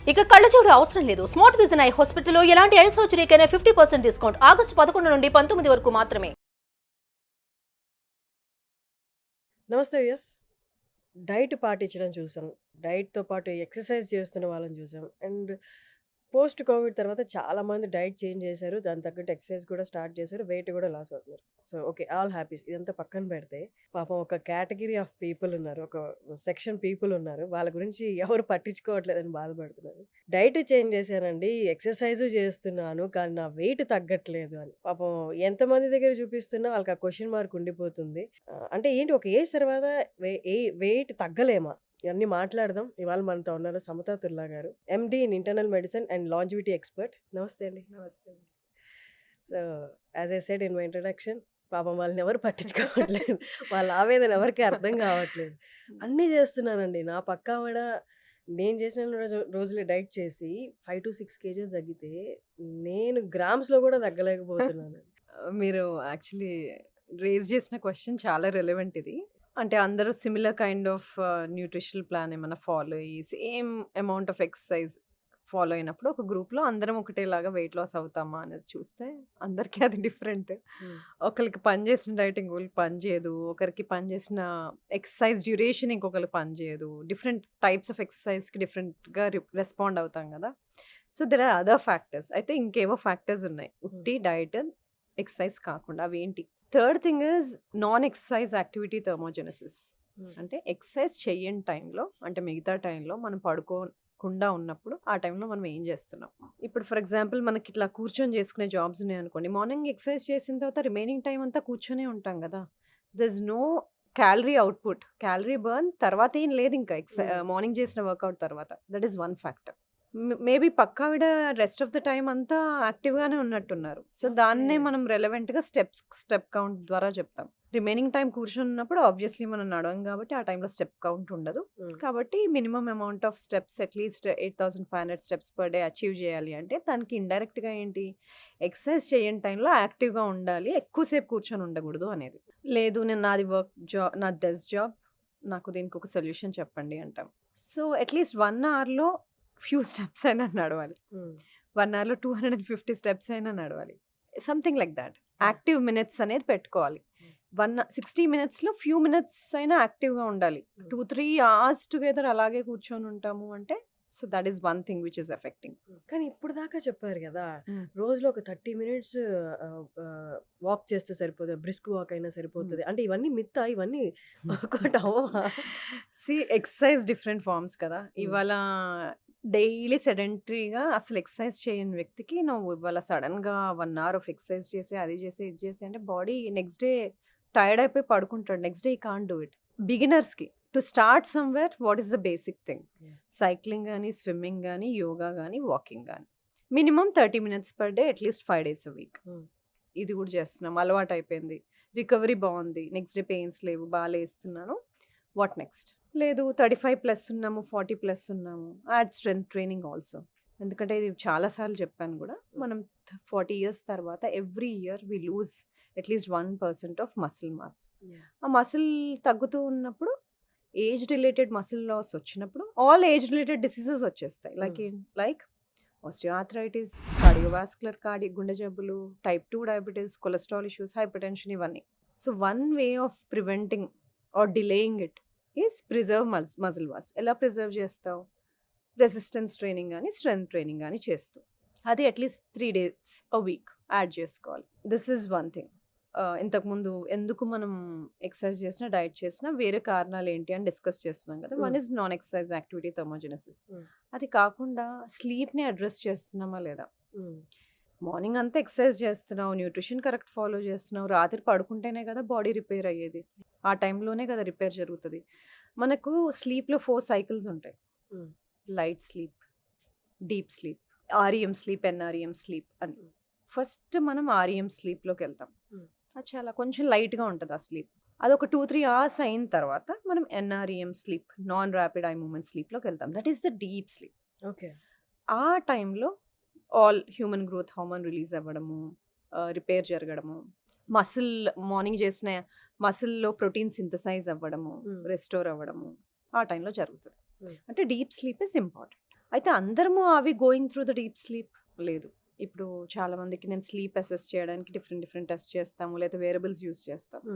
ఇక కళ్ళజోడు అవసరం లేదు. స్మార్ట్ విజన్ ఐ హాస్పిటల్లో ఎలాంటి ఐ సర్జరీకైనా 50% డిస్కౌంట్. ఆగస్టు 11 నుండి 19 వరకు మాత్రమే. నమస్తే వ్యూయర్స్. డైట్ పాటించడం చూసాం. డైట్‌తో పాటు ఎక్సర్సైజ్ చేస్తున్న వాళ్ళని చూసాం. అండ్ పోస్ట్ కోవిడ్ తర్వాత చాలామంది డైట్ చేంజ్ చేశారు. దానికి తగ్గట్టు ఎక్సర్సైజ్ కూడా స్టార్ట్ చేశారు. వెయిట్ కూడా లాస్ అవుతున్నారు. So, okay. All happies. ఇదంతా పక్కన పెడితే పాపం ఒక కేటగరీ ఆఫ్ పీపుల్ ఉన్నారు. ఒక సెక్షన్ పీపుల్ ఉన్నారు. వాళ్ళ గురించి ఎవరు పట్టించుకోవట్లేదని బాధపడుతున్నారు. డైట్ చేంజ్ చేశానండి. ఎక్సర్సైజు చేస్తున్నాను. కానీ నా వెయిట్ తగ్గట్లేదు అని. పాపం ఎంతమంది దగ్గర చూపిస్తున్నా వాళ్ళకి ఆ క్వెషన్ మార్క్ ఉండిపోతుంది. అంటే ఏంటి ఒక ఏజ్ తర్వాత వెయిట్ తగ్గలేమా? ఇవన్నీ మాట్లాడదాం. ఇవాళ మనతో ఉన్నారు సమతా తుల్లా గారు. MD in internal medicine and longevity expert. నమస్తే అండి. నమస్తే. So, as I said in my introduction, పాపం వాళ్ళని ఎవరు పట్టించుకోవట్లేదు. వాళ్ళ ఆవేదన ఎవరికీ అర్థం కావట్లేదు. అన్నీ చేస్తున్నానండి. నా పక్కావిడ నేను చేసిన రోజులే డైట్ చేసి 5-6 కేజీస్ తగ్గితే, నేను గ్రామ్స్‌లో కూడా తగ్గలేకపోతున్నాను. మీరు యాక్చువల్లీ రేజ్ చేసిన క్వెషన్ చాలా రిలవెంట్ ఇది. అంటే అందరూ similar kind of nutritional plan ఏమన్నా ఫాలో అయ్యి, same amount of exercise follow అయినప్పుడు ఒక గ్రూప్‌లో అందరం ఒకటేలాగా వెయిట్ లాస్ అవుతామా అనేది చూస్తే అందరికీ అది డిఫరెంట్. ఒకరికి పనిచేసిన డైట్ ఇంకొకరికి పనిచేయదు. ఒకరికి పనిచేసిన ఎక్సర్సైజ్ డ్యూరేషన్ ఇంకొకరికి పనిచేయదు. డిఫరెంట్ టైప్స్ ఆఫ్ ఎక్సర్సైజ్‌కి డిఫరెంట్‌గా రెస్పాండ్ అవుతాం కదా! So, there are other factors. అయితే ఇంకేవో ఫ్యాక్టర్స్ ఉన్నాయి. ఉట్టి డైట్, ఎక్సర్సైజ్ కాకుండా. అవేంటి? Third thing is non exercise activity thermogenesis. అంటే ఎక్సర్సైజ్ చెయ్యని టైంలో, అంటే మిగతా టైంలో మనం పడుకోకుండా ఉన్నప్పుడు ఆ టైంలో మనం ఏం చేస్తున్నాం? ఇప్పుడు ఫర్ ఎగ్జాంపుల్ మనకి ఇట్లా కూర్చొని చేసుకునే జాబ్స్ ఉన్నాయనుకోండి. మార్నింగ్ ఎక్సర్సైజ్ చేసిన తర్వాత రిమైనింగ్ టైం అంతా కూర్చొనే ఉంటాం కదా! There is no calorie output. Calorie burn తర్వాత ఏం లేదు ఇంకా మార్నింగ్ చేసిన వర్కౌట్ తర్వాత. That is one factor. Maybe పక్కావిడ రెస్ట్ ఆఫ్ ద టైమ్ అంతా యాక్టివ్‌గానే ఉన్నట్టున్నారు. సో, దాన్నే ఓకే. మనం రెలెవెంట్‌గా స్టెప్ కౌంట్ ద్వారా చెప్తాం. రిమైనింగ్ టైమ్ కూర్చొనున్నప్పుడు ఆబ్వియస్లీ మనం నడవం కాబట్టి ఆ టైంలో స్టెప్ కౌంట్ ఉండదు. కాబట్టి minimum amount of steps at least 8500 steps per day achieve చేయాలి అంటే దానికి ఇండైరెక్ట్‌గా ఏంటి? ఎక్సర్సైజ్ చేయని టైంలో యాక్టివ్‌గా ఉండాలి. ఎక్కువసేపు కూర్చొని ఉండకూడదు అనేది. లేదు నేను నాది డెస్క్ జాబ్. నాకు దీనికి ఒక సొల్యూషన్ చెప్పండి అంటాం. సో, అట్‌లీస్ట్ 1 అవర్‌లో ఫ్యూ స్టెప్స్ అయినా నడవాలి. 1 అవర్‌లో 250 స్టెప్స్ అయినా నడవాలి. Something like that. Active minutes అనేది పెట్టుకోవాలి. 60 మినిట్స్‌లో ఫ్యూ మినిట్స్ అయినా యాక్టివ్‌గా ఉండాలి. 2-3 అవర్స్ టుగెదర్ అలాగే కూర్చొని ఉంటాము అంటే so, that is one thing which is affecting. కానీ ఇప్పుడు దాకా చెప్పారు కదా! రోజులో ఒక 30 మినిట్స్ వాక్ చేస్తే సరిపోతది. బ్రిస్క్ వాక్ అయినా సరిపోతది. అంటే ఇవన్నీ మిత్తా? ఇవన్నీ వర్కౌట్ అవ్వవా? ఎక్సర్సైజ్ డిఫరెంట్ ఫార్మ్స్ కదా! ఇవాళ డైలీ సెడెంటరీగా అసలు ఎక్సర్సైజ్ చేయని వ్యక్తికి నువ్వు ఇవాళ సడన్‌గా 1 అవర్ ఆఫ్ ఎక్సర్సైజ్ చేసి, అది చేసి, ఇది చేసి అంటే బాడీ నెక్స్ట్ డే టైర్డ్ అయిపోయి పడుకుంటాడు. Next day he can't do it. బిగినర్స్‌కి to start somewhere what is the basic thing? Cycling గాని, స్విమ్మింగ్ గాని, యోగా గాని, వాకింగ్ గాని. Minimum 30 minutes per day at least 5 days a week. ఇది కూడా చేస్తున్నాం. అలవాటయిపోయింది. రికవరీ బావుంది. నెక్స్ట్ డే పెయిన్స్ లేవు. లేస్తున్నాను. What next? లేదు 35+ ఉన్నాము, 40+ ఉన్నాము. Add strength training also. ఎందుకంటే ఇది చాలా సార్లు చెప్పాను కూడా. మనం 40 ఇయర్స్ తర్వాత every year we lose at least 1% of muscle mass. ఆ మసిల్ తగ్గుతూ ఉన్నప్పుడు ఏజ్ రిలేటెడ్ మసిల్ లాస్ వచ్చినప్పుడు ఆల్ ఏజ్ రిలేటెడ్ డిసీజెస్ వచ్చేస్తాయి. లైక్ ఆస్టియోఆర్థరైటిస్, కార్డియోవాస్కులర్ గుండె జబ్బులు, type 2 diabetes, cholesterol issues, hypertension ఇవన్నీ. So, one way of preventing or delaying it is preserve muscle mass. ఎలా preserve చేస్తావు? రెసిస్టెన్స్ ట్రైనింగ్ గాని, strength training గాని చేస్తూ. అది at least 3 days a week add చేసుకోవాలి. This is one thing. ఇంతకుముందు ఎందుకు మనం ఎక్సర్సైజ్ చేసినా, డైట్ చేసినా వేరే కారణాలు ఏంటి అని డిస్కస్ చేస్తున్నాం కదా! One is non exercise activity thermogenesis. అది కాకుండా స్లీప్‌ని అడ్రెస్ చేస్తున్నామా లేదా? మార్నింగ్ అంతా ఎక్సర్సైజ్ చేస్తున్నావు, న్యూట్రిషన్ కరెక్ట్ ఫాలో చేస్తున్నావు. రాత్రి పడుకుంటేనే కదా బాడీ రిపేర్ అయ్యేది. ఆ టైంలోనే కదా రిపేర్ జరుగుతది. మనకు స్లీప్‌లో 4 సైకిల్స్ ఉంటాయి. Light sleep, deep sleep, REM sleep, NREM sleep అని. ఫస్ట్ మనం ఆర్‌ఈఎం స్లీప్‌లోకి వెళ్తాం. అది చాలా కొంచెం లైట్‌గా ఉంటది ఆ స్లీప్. అదొక 2-3 అవర్స్ అయిన తర్వాత మనం NREM sleep, non rapid eye movement స్లీప్‌లోకి వెళ్తాం. That is the deep sleep. Okay. ఆ టైంలో all human growth hormone release అవ్వడము, రిపేర్ జరగడము, మార్నింగ్ చేసిన మసిల్‌లో ప్రోటీన్ సింథసైజ్ అవ్వడము, రెస్టోర్ అవ్వడము ఆ టైంలో జరుగుతది. అంటే డీప్ స్లీప్ ఈస్ ఇంపార్టెంట్. అయితే అందరము అవి going through the deep sleep లేదు. ఇప్పుడు చాలా మందికి నేను స్లీప్ అసెస్ చేయడానికి డిఫరెంట్ టెస్ట్ చేస్తాము, లేదా వేరియబుల్స్ యూస్ చేస్తాము.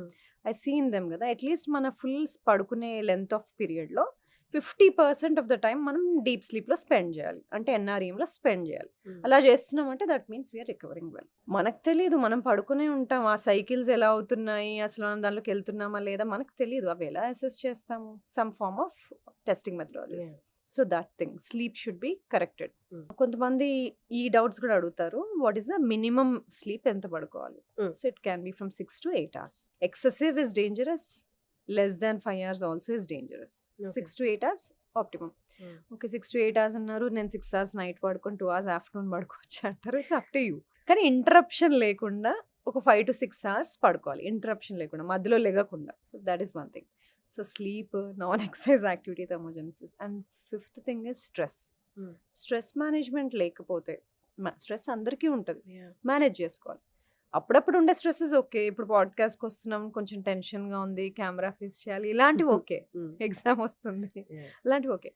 ఐ సీన్ దెమ్ కదా, అట్లీస్ట్ మన ఫుల్ పడుకునే లెంత్ ఆఫ్ పీరియడ్లో 50% ఆఫ్ ద టైం మనం డీప్ స్లీప్లో స్పెండ్ చేయాలి, అంటే ఎన్ఆర్ఈఎంలో స్పెండ్ చేయాలి. అలా చేస్తున్నామంటే that means we're recovering well. మనకు తెలియదు, మనం పడుకునే ఉంటాం, ఆ సైకిల్స్ ఎలా అవుతున్నాయి, అసలు మనం దాంట్లోకి వెళ్తున్నామా లేదా మనకు తెలియదు. అవి ఎలా అసెస్ చేస్తాము? Some form of testing methodology. So that thing, sleep should be corrected. కొంతమంది ఈ డౌట్స్ కూడా అడుగుతారు, what is the minimum sleep ఎంత పడుకోవాలి? So it can be from 6 to 8 hours. Excessive is dangerous, less than 5 hours also is dangerous. 6 to 8 hours optimum. Okay, 6 to 8 hours అన్నారు, నేను 6 hours night పడుకొని 2 hours afternoon పడుకోవచ్చు అంటారు. It's up to you. కానీ interruption లేకుండా ఒక 5 to 6 hours పడుకోవాలి, interruption లేకుండా, మధ్యలో లెగకుండా. So that is one thing. So sleep, non exercise activity, thermogenesis. And fifth thing is stress. Stress management లేకపోతే, స్ట్రెస్ అందరికీ ఉంటుంది, మేనేజ్ చేసుకోవాలి. అప్పుడప్పుడు ఉండే స్ట్రెస్సెస్ ఓకే, ఇప్పుడు పాడ్కాస్ట్కి వస్తున్నాం, కొంచెం టెన్షన్గా ఉంది, కెమెరా ఫేస్ చేయాలి, ఇలాంటివి ఓకే. ఎగ్జామ్ వస్తుంది, అలాంటివి ఓకే.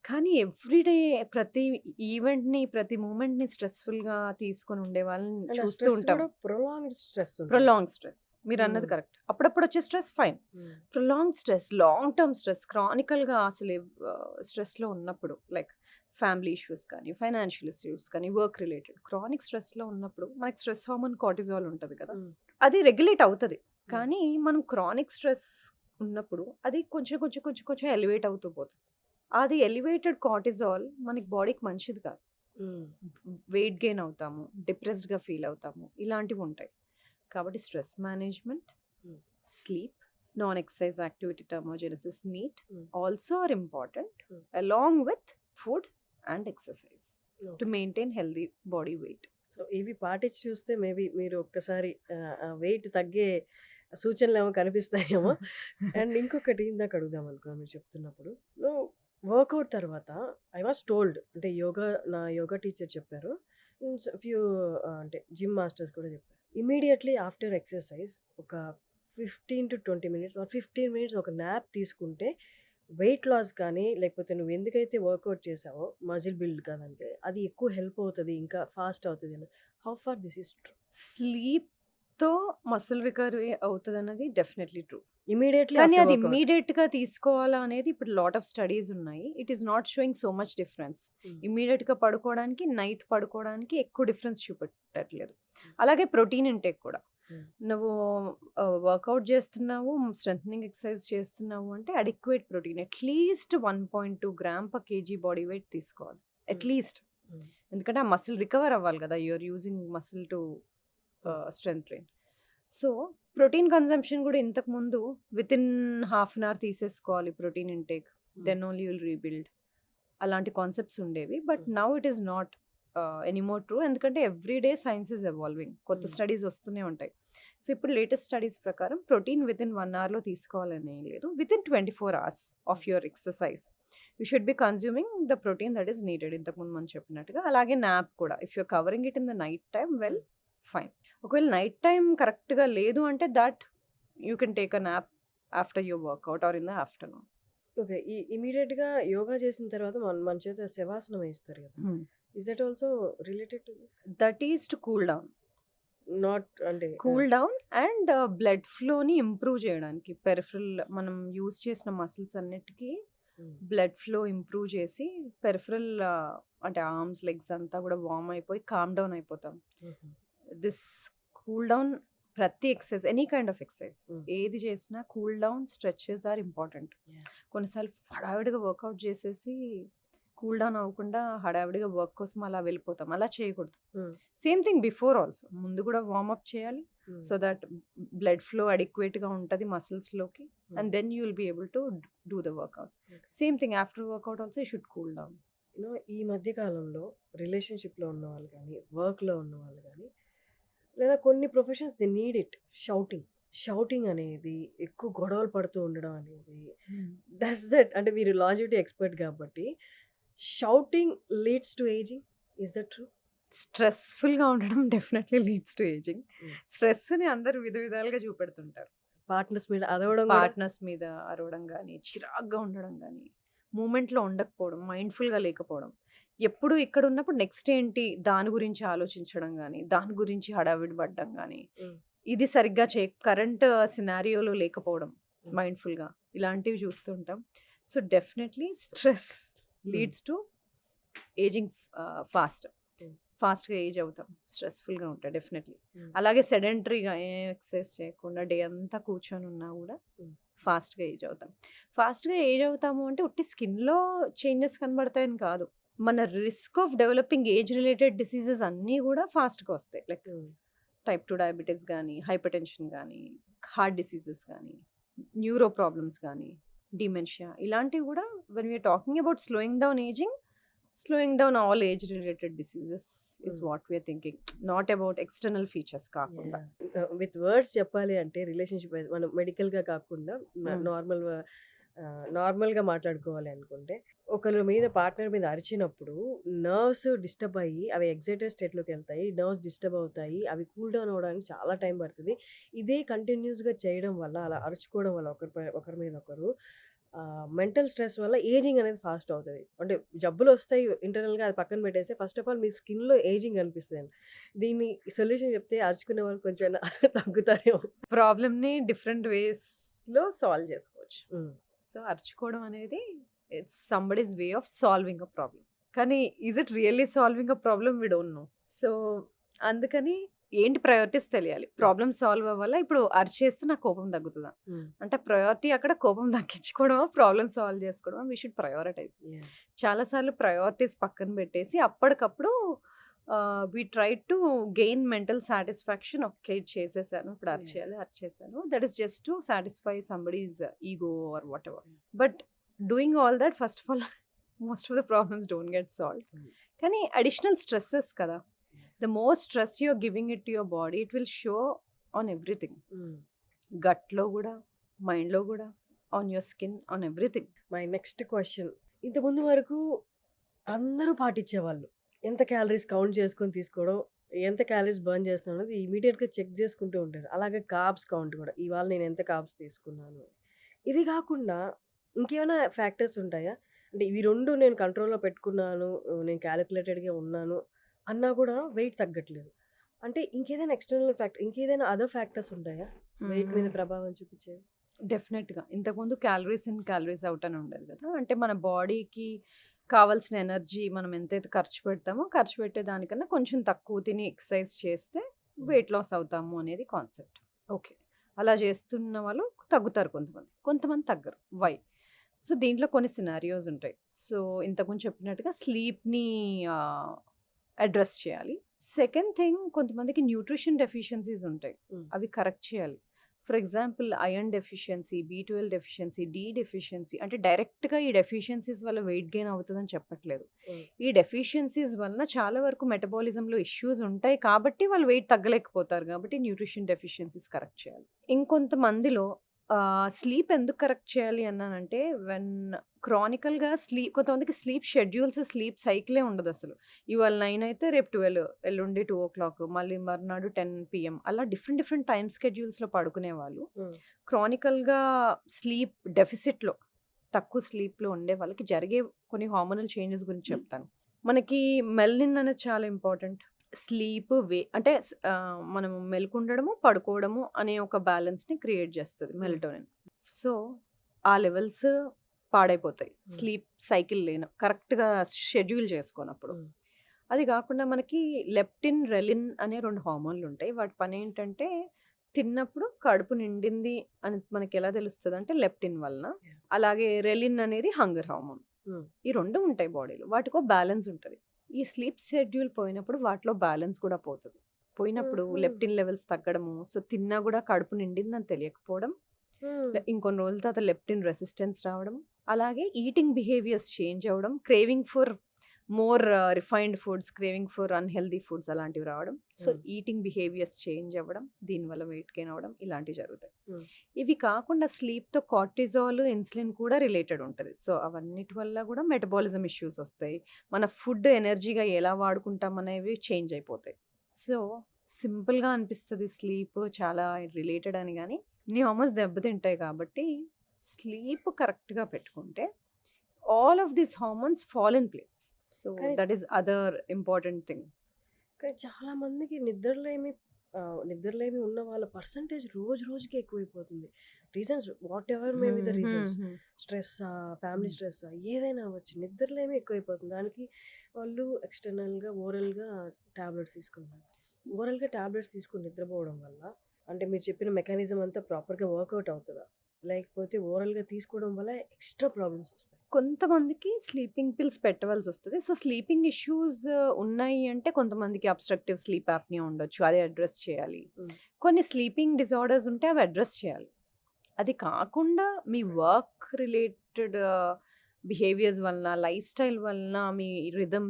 కానీ ఎవ్రీడే ప్రతి ఈవెంట్ని, ప్రతి మూమెంట్ని స్ట్రెస్ఫుల్గా తీసుకొని ఉండే వాళ్ళని చూస్తూ ఉంటాం. ప్రొలాంగ్ స్ట్రెస్, మీరు అన్నది కరెక్ట్. అప్పుడప్పుడు వచ్చే stress fine. Prolong stress, long term stress, క్రానికల్గా అసలు స్ట్రెస్లో ఉన్నప్పుడు, లైక్ ఫ్యామిలీ ఇష్యూస్ కానీ, ఫైనాన్షియల్ ఇష్యూస్ కానీ, వర్క్ రిలేటెడ్ క్రానిక్ స్ట్రెస్లో ఉన్నప్పుడు మనకి స్ట్రెస్ హార్మోన్ కార్టిజాల్ ఉంటుంది కదా, అది రెగ్యులేట్ అవుతుంది. కానీ మనం క్రానిక్ స్ట్రెస్ ఉన్నప్పుడు అది కొంచెం ఎలివేట్ అవుతూ పోతుంది. అది ఎలివేటెడ్ కార్టిజాల్ మనకి బాడీకి మంచిది కాదు. వెయిట్ గెయిన్ అవుతాము, డిప్రెస్డ్గా ఫీల్ అవుతాము, ఇలాంటివి ఉంటాయి. కాబట్టి stress management, sleep, non exercise activity, thermogenesis, NEAT also are important, along with food and exercise to maintain healthy body weight. So ఇవి పాటించి చూస్తే మేబీ మీరు ఒక్కసారి వెయిట్ తగ్గే సూచనలు ఏమో కనిపిస్తాయేమో. అండ్ ఇంకొకటి ఇందాక అడుగుదాం అనుకున్నా మీరు చెప్తున్నప్పుడు, వర్కౌట్ తర్వాత ఐ వాస్ టోల్డ్, అంటే నా యోగా టీచర్ చెప్పారు, ఫ్యూ అంటే జిమ్ మాస్టర్స్ కూడా చెప్పారు, ఇమీడియట్లీ ఆఫ్టర్ ఎక్సర్సైజ్ ఒక 15 to 20 minutes ఆర్ 15 minutes ఒక న్యాప్ తీసుకుంటే వెయిట్ లాస్ కానీ, లేకపోతే నువ్వు ఎందుకైతే వర్కౌట్ చేసావో మజిల్ బిల్డ్ కాదంటే అది ఎక్కువ హెల్ప్ అవుతుంది, ఇంకా ఫాస్ట్ అవుతుంది అని. How far this is true? స్లీప్తో మసిల్ రికవరీ అవుతుంది అన్నది డెఫినెట్లీ ట్రూ. ఇమీడియట్లీ కానీ అది ఇమీడియట్గా తీసుకోవాలా అనేది ఇప్పుడు లాట్ ఆఫ్ స్టడీస్ ఉన్నాయి. It is not showing so much difference. ఇమీడియట్గా పడుకోవడానికి, నైట్ పడుకోవడానికి ఎక్కువ డిఫరెన్స్ చూపెట్టట్లేదు. అలాగే ప్రోటీన్ ఇంటేక్ కూడా, నువ్వు వర్కౌట్ చేస్తున్నావు, స్ట్రెంథనింగ్ ఎక్సర్సైజ్ చేస్తున్నావు అంటే adequate protein, at least 1.2 grams per kg body weight తీసుకోవాలి అట్లీస్ట్. ఎందుకంటే ఆ మసిల్ రికవర్ అవ్వాలి కదా, you're using muscle to strength train. So protein consumption కూడా ఇంతకుముందు within half an hour తీసేసుకోవాలి protein intake, then only will rebuild, అలాంటి concepts ఉండేవి. But now it is not anymore true, ఎందుకంటే ఎవ్రీడే సైన్స్ ఈజ్ ఎవాల్వింగ్, కొత్త studies వస్తూనే ఉంటాయి. So ఇప్పుడు లేటెస్ట్ స్టడీస్ ప్రకారం ప్రోటీన్ విత్ ఇన్ 1 hour తీసుకోవాలని లేదు, within 24 hours of your exercise you should be consuming the protein that is needed, ఇంతకుముందు మనం చెప్పినట్టుగా. అలాగే నాప్ కూడా, if you're covering it in the night time, well fine. ఒకవేళ night time కరెక్ట్గా లేదు అంటే that you can take a nap after your workout or in the afternoon. Okay, ఈ ఇమీడియట్గా యోగా చేసిన తర్వాత మన చేత శవాసనం వేస్తారు కదా, is that also related to this? That is to cool down, not అంటే కూల్ డౌన్ అండ్ బ్లడ్ ఫ్లోని ఇంప్రూవ్ చేయడానికి. పెరిఫరల్ మనం యూజ్ చేసిన మసిల్స్ అన్నిటికీ బ్లడ్ ఫ్లో ఇంప్రూవ్ చేసి పెరిఫరల్ అంటే ఆర్మ్స్, లెగ్స్ అంతా కూడా వార్మ్ అయిపోయి కామ్ డౌన్ అయిపోతాం. దిస్ కూల్ డౌన్, ప్రతి exercise, any kind of exercise ఏది చేసినా cool down, stretches are important. కొన్నిసార్లు హడావిడిగా వర్కౌట్ చేసేసి కూల్ డౌన్ అవ్వకుండా హడావిడిగా వర్క్ కోసం అలా వెళ్ళిపోతాం, అలా చేయకూడదు. సేమ్ థింగ్ బిఫోర్ ఆల్సో, ముందు కూడా వార్మప్ చేయాలి సో దట్ బ్లడ్ ఫ్లో అడిక్వేట్గా ఉంటుంది మసిల్స్లోకి, and then you will be able to do the workout. Same thing after workout also you should cool down. ఈ మధ్య కాలంలో రిలేషన్షిప్లో ఉన్న వాళ్ళు కానీ, వర్క్లో ఉన్న వాళ్ళు కానీ, లేదా కొన్ని professions they need it, shouting అనేది, ఎక్కువ గొడవలు పడుతూ ఉండడం అనేది, డస్ దట్, అంటే మీరు లాజివిటీ ఎక్స్పర్ట్ కాబట్టి, shouting leads to ageing, is that true? స్ట్రెస్ఫుల్గా ఉండడం డెఫినెట్లీ లీడ్స్ టు ఏజింగ్. స్ట్రెస్ని అందరూ విధాలుగా చూపెడుతుంటారు. పార్ట్నర్స్ మీద అరవడం కానీ, చిరాగ్గా ఉండడం కానీ, మూమెంట్లో ఉండకపోవడం, మైండ్ఫుల్గా లేకపోవడం, ఎప్పుడు ఇక్కడ ఉన్నప్పుడు నెక్స్ట్ ఏంటి దాని గురించి ఆలోచించడం గానీ, దాని గురించి హడావిడి పడడం గానీ, హ్మ్. ఇది సరిగ్గా కరెంట్ సినారియోలో లేకపోవడం హ్మ్. మైండ్‌ఫుల్‌గా ఇలాంటివి చూస్తుంటాం. సో, డెఫినెట్‌లీ స్ట్రెస్ హ్మ్. Leads to ageing fast. హ్మ్. ఫాస్ట్‌గా ఏజ్ అవుతాం. స్ట్రెస్‌ఫుల్‌గా ఉంటాయి డెఫినెట్‌లీ. హ్మ్. అలాగే సెడెంటరీగా ఏం ఎక్సర్సైజ్ చేయకుండా డే అంతా కూర్చొని ఉన్నా గూడా హ్మ్. ఫాస్ట్‌గా ఏజ్ అవుతాం. ఫాస్ట్‌గా ఏజ్ అవుతాము అంటే ఉట్టి స్కిన్‌లో చేంజెస్ కనబడతాయని కాదు. మన risk of developing age related diseases అన్నీ గూడా ఫాస్ట్‌గా వస్తాయి. Like hmm. టైప్ 2 డయాబెటిస్ గానీ, హైపర్‌టెన్షన్ గానీ, హార్ట్ డిసీజెస్ గానీ, న్యూరో ప్రాబ్లమ్స్ గానీ, డిమెన్షియా ఇలాంటివి గూడా when we are talking about slowing down all age related diseases is hmm. What we are thinking. Not about external features కాకుండా. With words చెప్పాలి అంటే relationship మనం మెడికల్‌గా కాకుండా హ్మ్. నార్మల్‌గా మాట్లాడుకోవాలి అనుకుంటే, ఒకళ్ళ మీద పార్ట్నర్ మీద అరిచినప్పుడు నర్వ్స్ డిస్టర్బ్ అయ్యి, అవి ఎక్సైటెడ్ స్టేట్‌లోకెళ్తాయి. నర్వ్స్ డిస్టర్బ్ అవుతాయి. అవి కూల్ డౌన్ అవ్వడానికి చాలా టైం పడతది. ఇదే కంటిన్యూస్‌గా చేయడం వల్ల, అలా అరుచుకోవడం వల్ల ఒకరి మీద ఒకరు మెంటల్ స్ట్రెస్ వల్ల ఏజింగ్ అనేది ఫాస్ట్ అవుతది. అంటే జబ్బులొస్తాయి ఇంటర్నల్‌గా అది పక్కన పెట్టేస్తే, ఫస్ట్ ఆఫ్ ఆల్ మీ స్కిన్‌లో ఏజింగ్ కనిపిస్తదండి. దీన్ని సొల్యూషన్ చెప్తే అరుచుకునే వాళ్ళు కొంచెం తగ్గుతారేమో. ప్రాబ్లమ్‌ని డిఫరెంట్ వేస్‌లో సాల్వ్ చేసుకోవచ్చు. హ్మ్. సో, అరుచుకోవడం అనేది it's somebody's way of solving a problem. కానీ is it really solving a problem? We don't know. So, అందుకని ఏంటి ప్రయారిటీస్ తెలియాలి. ప్రాబ్లమ్ సాల్వ్ అవ్వాలా? ఇప్పుడు అరిచేస్తే నాకు కోపం తగ్గుతదా? హ్మ్. అంటే ప్రయారిటీ అక్కడ కోపం తగ్గించుకోవడమా? ప్రాబ్లమ్ సాల్వ్ చేసుకోవడమా? We should prioritise. యాహ్! చాలా సార్లు ప్రయారిటీస్ పక్కన పెట్టేసి అప్పటికప్పుడు we try to gain mental satisfaction. Okay. ఇది చేసేసాను. ఇప్పుడు యాహ్! అరిచేయాలి, అరిచేసాను. That is just to satisfy somebody's ego or whatever. But doing all that first of all most of the problems don't get solved. Hmm. కానీ additional stresses కదా! The more stress you are giving it to your body it will show on everything. హ్మ్. గట్‌లో గూడా, మైండ్‌లో గూడా, on your skin, on everything. My next question. ఇంతకుముందు వరకు అందరూ పాటించేవాళ్ళు. ఎంత క్యాలరీస్ కౌంట్ చేసుకొని తీసుకోవడం, ఎంత క్యాలరీస్ బర్న్ చేస్తున్నాం అనేది ఇమ్మీడియేట్‌గా చెక్ చేసుకుంటూ ఉంటారు. అలాగే కార్బ్స్ కౌంట్ కూడా. ఇవాళ నేను ఎంత కార్బ్స్ తీసుకున్నాను. ఇవి కాకుండా ఇంకేమైనా ఫ్యాక్టర్స్ ఉంటాయా? అంటే ఇవి 2 నేను కంట్రోల్‌లో పెట్టుకున్నాను. నేను కాలిక్యులేటెడ్‌గా ఉన్నాను అన్నా కూడా వెయిట్ తగ్గట్లేదు. అంటే ఇంకేదైనా ఎక్స్‌టర్నల్ ఫ్యాక్టర్ ఇంకేదైనా అదర్ ఫ్యాక్టర్స్ ఉంటాయా? వెయిట్ మీద ప్రభావం చూపించేవి? డెఫినెట్‌గా. ఇంతకుముందు క్యాలరీస్ ఇన్, క్యాలరీస్ ఔట్ అని ఉండేది కదా! అంటే మన బాడీకి కావాల్సిన ఎనర్జీ మనం ఎంతైతే ఖర్చు పెడతామో, ఖర్చు పెట్టే దానికన్నా కొంచెం తక్కువ తిని ఎక్సర్సైజ్ చేస్తే వెయిట్ లాస్ అవుతాము అనేది కాన్సెప్ట్. ఓకే. అలా చేస్తున్న వాళ్ళు తగ్గుతారు కొంతమంది. కొంతమంది తగ్గరు. వై? సో, దీంట్లో కొన్ని సినారియోస్ ఉంటాయి. సో, ఇంతకుముందు చెప్పినట్టుగా స్లీప్‌ని ఆహ్, అడ్రెస్ చేయాలి. సెకండ్ థింగ్ కొంతమందికి న్యూట్రిషన్ డెఫిషియన్సీస్ ఉంటాయి. హ్మ్. అవి కరెక్ట్ చేయాలి. ఫర్ ఎగ్జాంపుల్ ఐరన్ డెఫిషియన్సీ, బి12 డెఫిషియన్సీ, డి డెఫిషియన్సీ అంటే డైరెక్ట్‌గా ఈ డెఫిషియన్సీస్ వల్ల వెయిట్ గెయిన్ అవుతదని చెప్పట్లేదు. హ్మ్. ఈ డెఫిషియన్సీస్ వలన చాలా వరకు మెటబాలిజంలో ఇష్యూస్ ఉంటాయి కాబట్టి వాళ్ళు వెయిట్ తగ్గలేకపోతారు కాబట్టి న్యూట్రిషన్ డెఫిషియన్సీస్ కరెక్ట్ చేయాలి. ఇంకొంతమందిలో స్లీప్ ఎందుకు కరెక్ట్ చేయాలి అన్నానంటే వెన్ క్రానికల్‌గా కొంతమందికి స్లీప్ షెడ్యూల్స్, స్లీప్ సైకిలే ఉండదసలు. ఇవాళ 9 అయితే రేపు 12, ఎల్లుండి 2:00 మళ్ళీ మర్నాడు 10 పీఎం అలా డిఫరెంట్ డిఫరెంట్ టైమ్ స్కెడ్యూల్స్‌లో పడుకునేవాళ్ళు. హ్మ్. క్రానికల్‌గా స్లీప్ డెఫిసిట్‌లో తక్కువ స్లీప్‌లో ఉండే వాళ్ళకి జరిగే కొన్ని హార్మోనల్ చేంజెస్ గురించి చెప్తాను. మనకి మెలనిన్ అనేది చాలా ఇంపార్టెంట్. స్లీప్ అంటే మనం మెలుకుండడము, పడుకోవడము అనే ఒక బ్యాలెన్స్‌ని క్రియేట్ చేస్తది మెలటోనిన్. సో, ఆ లెవెల్స్ పాడైపోతాయి. స్లీప్ సైకిల్ కరెక్ట్‌గా షెడ్యూల్ చేసుకోనప్పుడు. హ్మ్. అది కాకుండా మనకి లెప్టిన్, రెలిన్ అనే 2 హార్మోన్‌లుంటాయి. వాటి పనేంటంటే తిన్నప్పుడు కడుపు నిండింది అని మనకెలా తెలుస్తదంటే లెప్టిన్ వలన. యాహ్! అలాగే రెలిన్ అనేది హంగర్ హార్మోన్. హ్మ్. ఈ 2 ఉంటాయి బాడీలో. వాటికో బ్యాలెన్స్ ఉంటది. ఈ స్లీప్ షెడ్యూల్ పోయినప్పుడు వాటిలో బ్యాలెన్స్ కూడా పోతది. పోయినప్పుడు హుహు. లెప్టిన్ లెవెల్స్ తగ్గడము, సో, తిన్నా గూడా కడుపు నిండిందని తెలియకపోవడం, హ్మ్. ఇంకొన్ని రోజుల తర్వాత లెప్టిన్ రెసిస్టెన్స్ రావడం, అలాగే ఈటింగ్ బిహేవియర్స్ చేంజ్ అవ్వడం, craving for more refined foods, craving for unhealthy foods అలాంటివి రావడం. సో, హ్మ్. ఈటింగ్ బిహేవియర్స్ చేంజ్ అవ్వడం, దీనివల్ల వెయిట్ గెయిన్ అవ్వడం ఇలాంటివి జరుగుతాయి. హ్మ్. ఇవి కాకుండా స్లీప్‌తో కార్టిజాల్, ఇన్సులిన్ కూడా రిలేటెడ్ ఉంటది. సో, అవన్నిటి వల్ల గూడా మెటబాలిజం ఇష్యూస్ ఒస్తాయి. మన ఫుడ్ ఎనర్జీగా ఎలా వాడుకుంటాం అనేవి చేంజ్ అయిపోతాయి. సో, సింపుల్‌గా అనిపిస్తది స్లీప్ చాలా రిలేటెడ్ అని గానీ, ఇన్ని హార్మోన్స్ దెబ్బతింటాయి కాబట్టి, స్లీప్ కరెక్ట్‌గా పెట్టుకుంటే all of these hormones fall in place. So కానీ that is other important thing. కానీ చాలా మందికి నిద్రలేమి ఉన్న వాళ్ళ పర్సంటేజ్ రోజు రోజుకి ఎక్కువైపోతుంది. Reasons whatever may be the reasons. స్ట్రెస్సా, ఫ్యామిలీ స్ట్రెస్సా ఏదైనా అవ్వచ్చు. నిద్రలేమి ఎక్కువైపోతుంది. దానికి వాళ్ళు ఎక్స్టర్నల్‌గా, ఓరల్‌గా టాబ్లెట్స్ తీసుకుంటున్నారు. ఓరల్‌గా టాబ్లెట్స్ తీసుకొని నిద్రపోవడం వల్ల అంటే మీరు చెప్పిన మెకానిజం అంతా ప్రాపర్‌గా వర్కౌట్ అవుతదా? లేకపోతే ఓరల్‌గా తీసుకోవడం వల్ల ఎక్స్‌ట్రా ప్రాబ్లమ్స్ వస్తాయి? కొంతమందికి స్లీపింగ్ పిల్స్ పెట్టవలసి వస్తది. సో, స్లీపింగ్ ఇష్యూస్ ఉన్నాయి అంటే కొంతమందికి అబ్‌స్ట్రక్టివ్ స్లీప్ యాప్నియా ఉండొచ్చు. అది అడ్రెస్ చేయాలి. హ్మ్. కొన్ని స్లీపింగ్ డిజార్డర్స్ ఉంటే అవి అడ్రెస్ చేయాలి. అది కాకుండా మీ వర్క్ రిలేటెడ్ బిహేవియర్స్ వలన, లైఫ్ స్టైల్ వలన మీ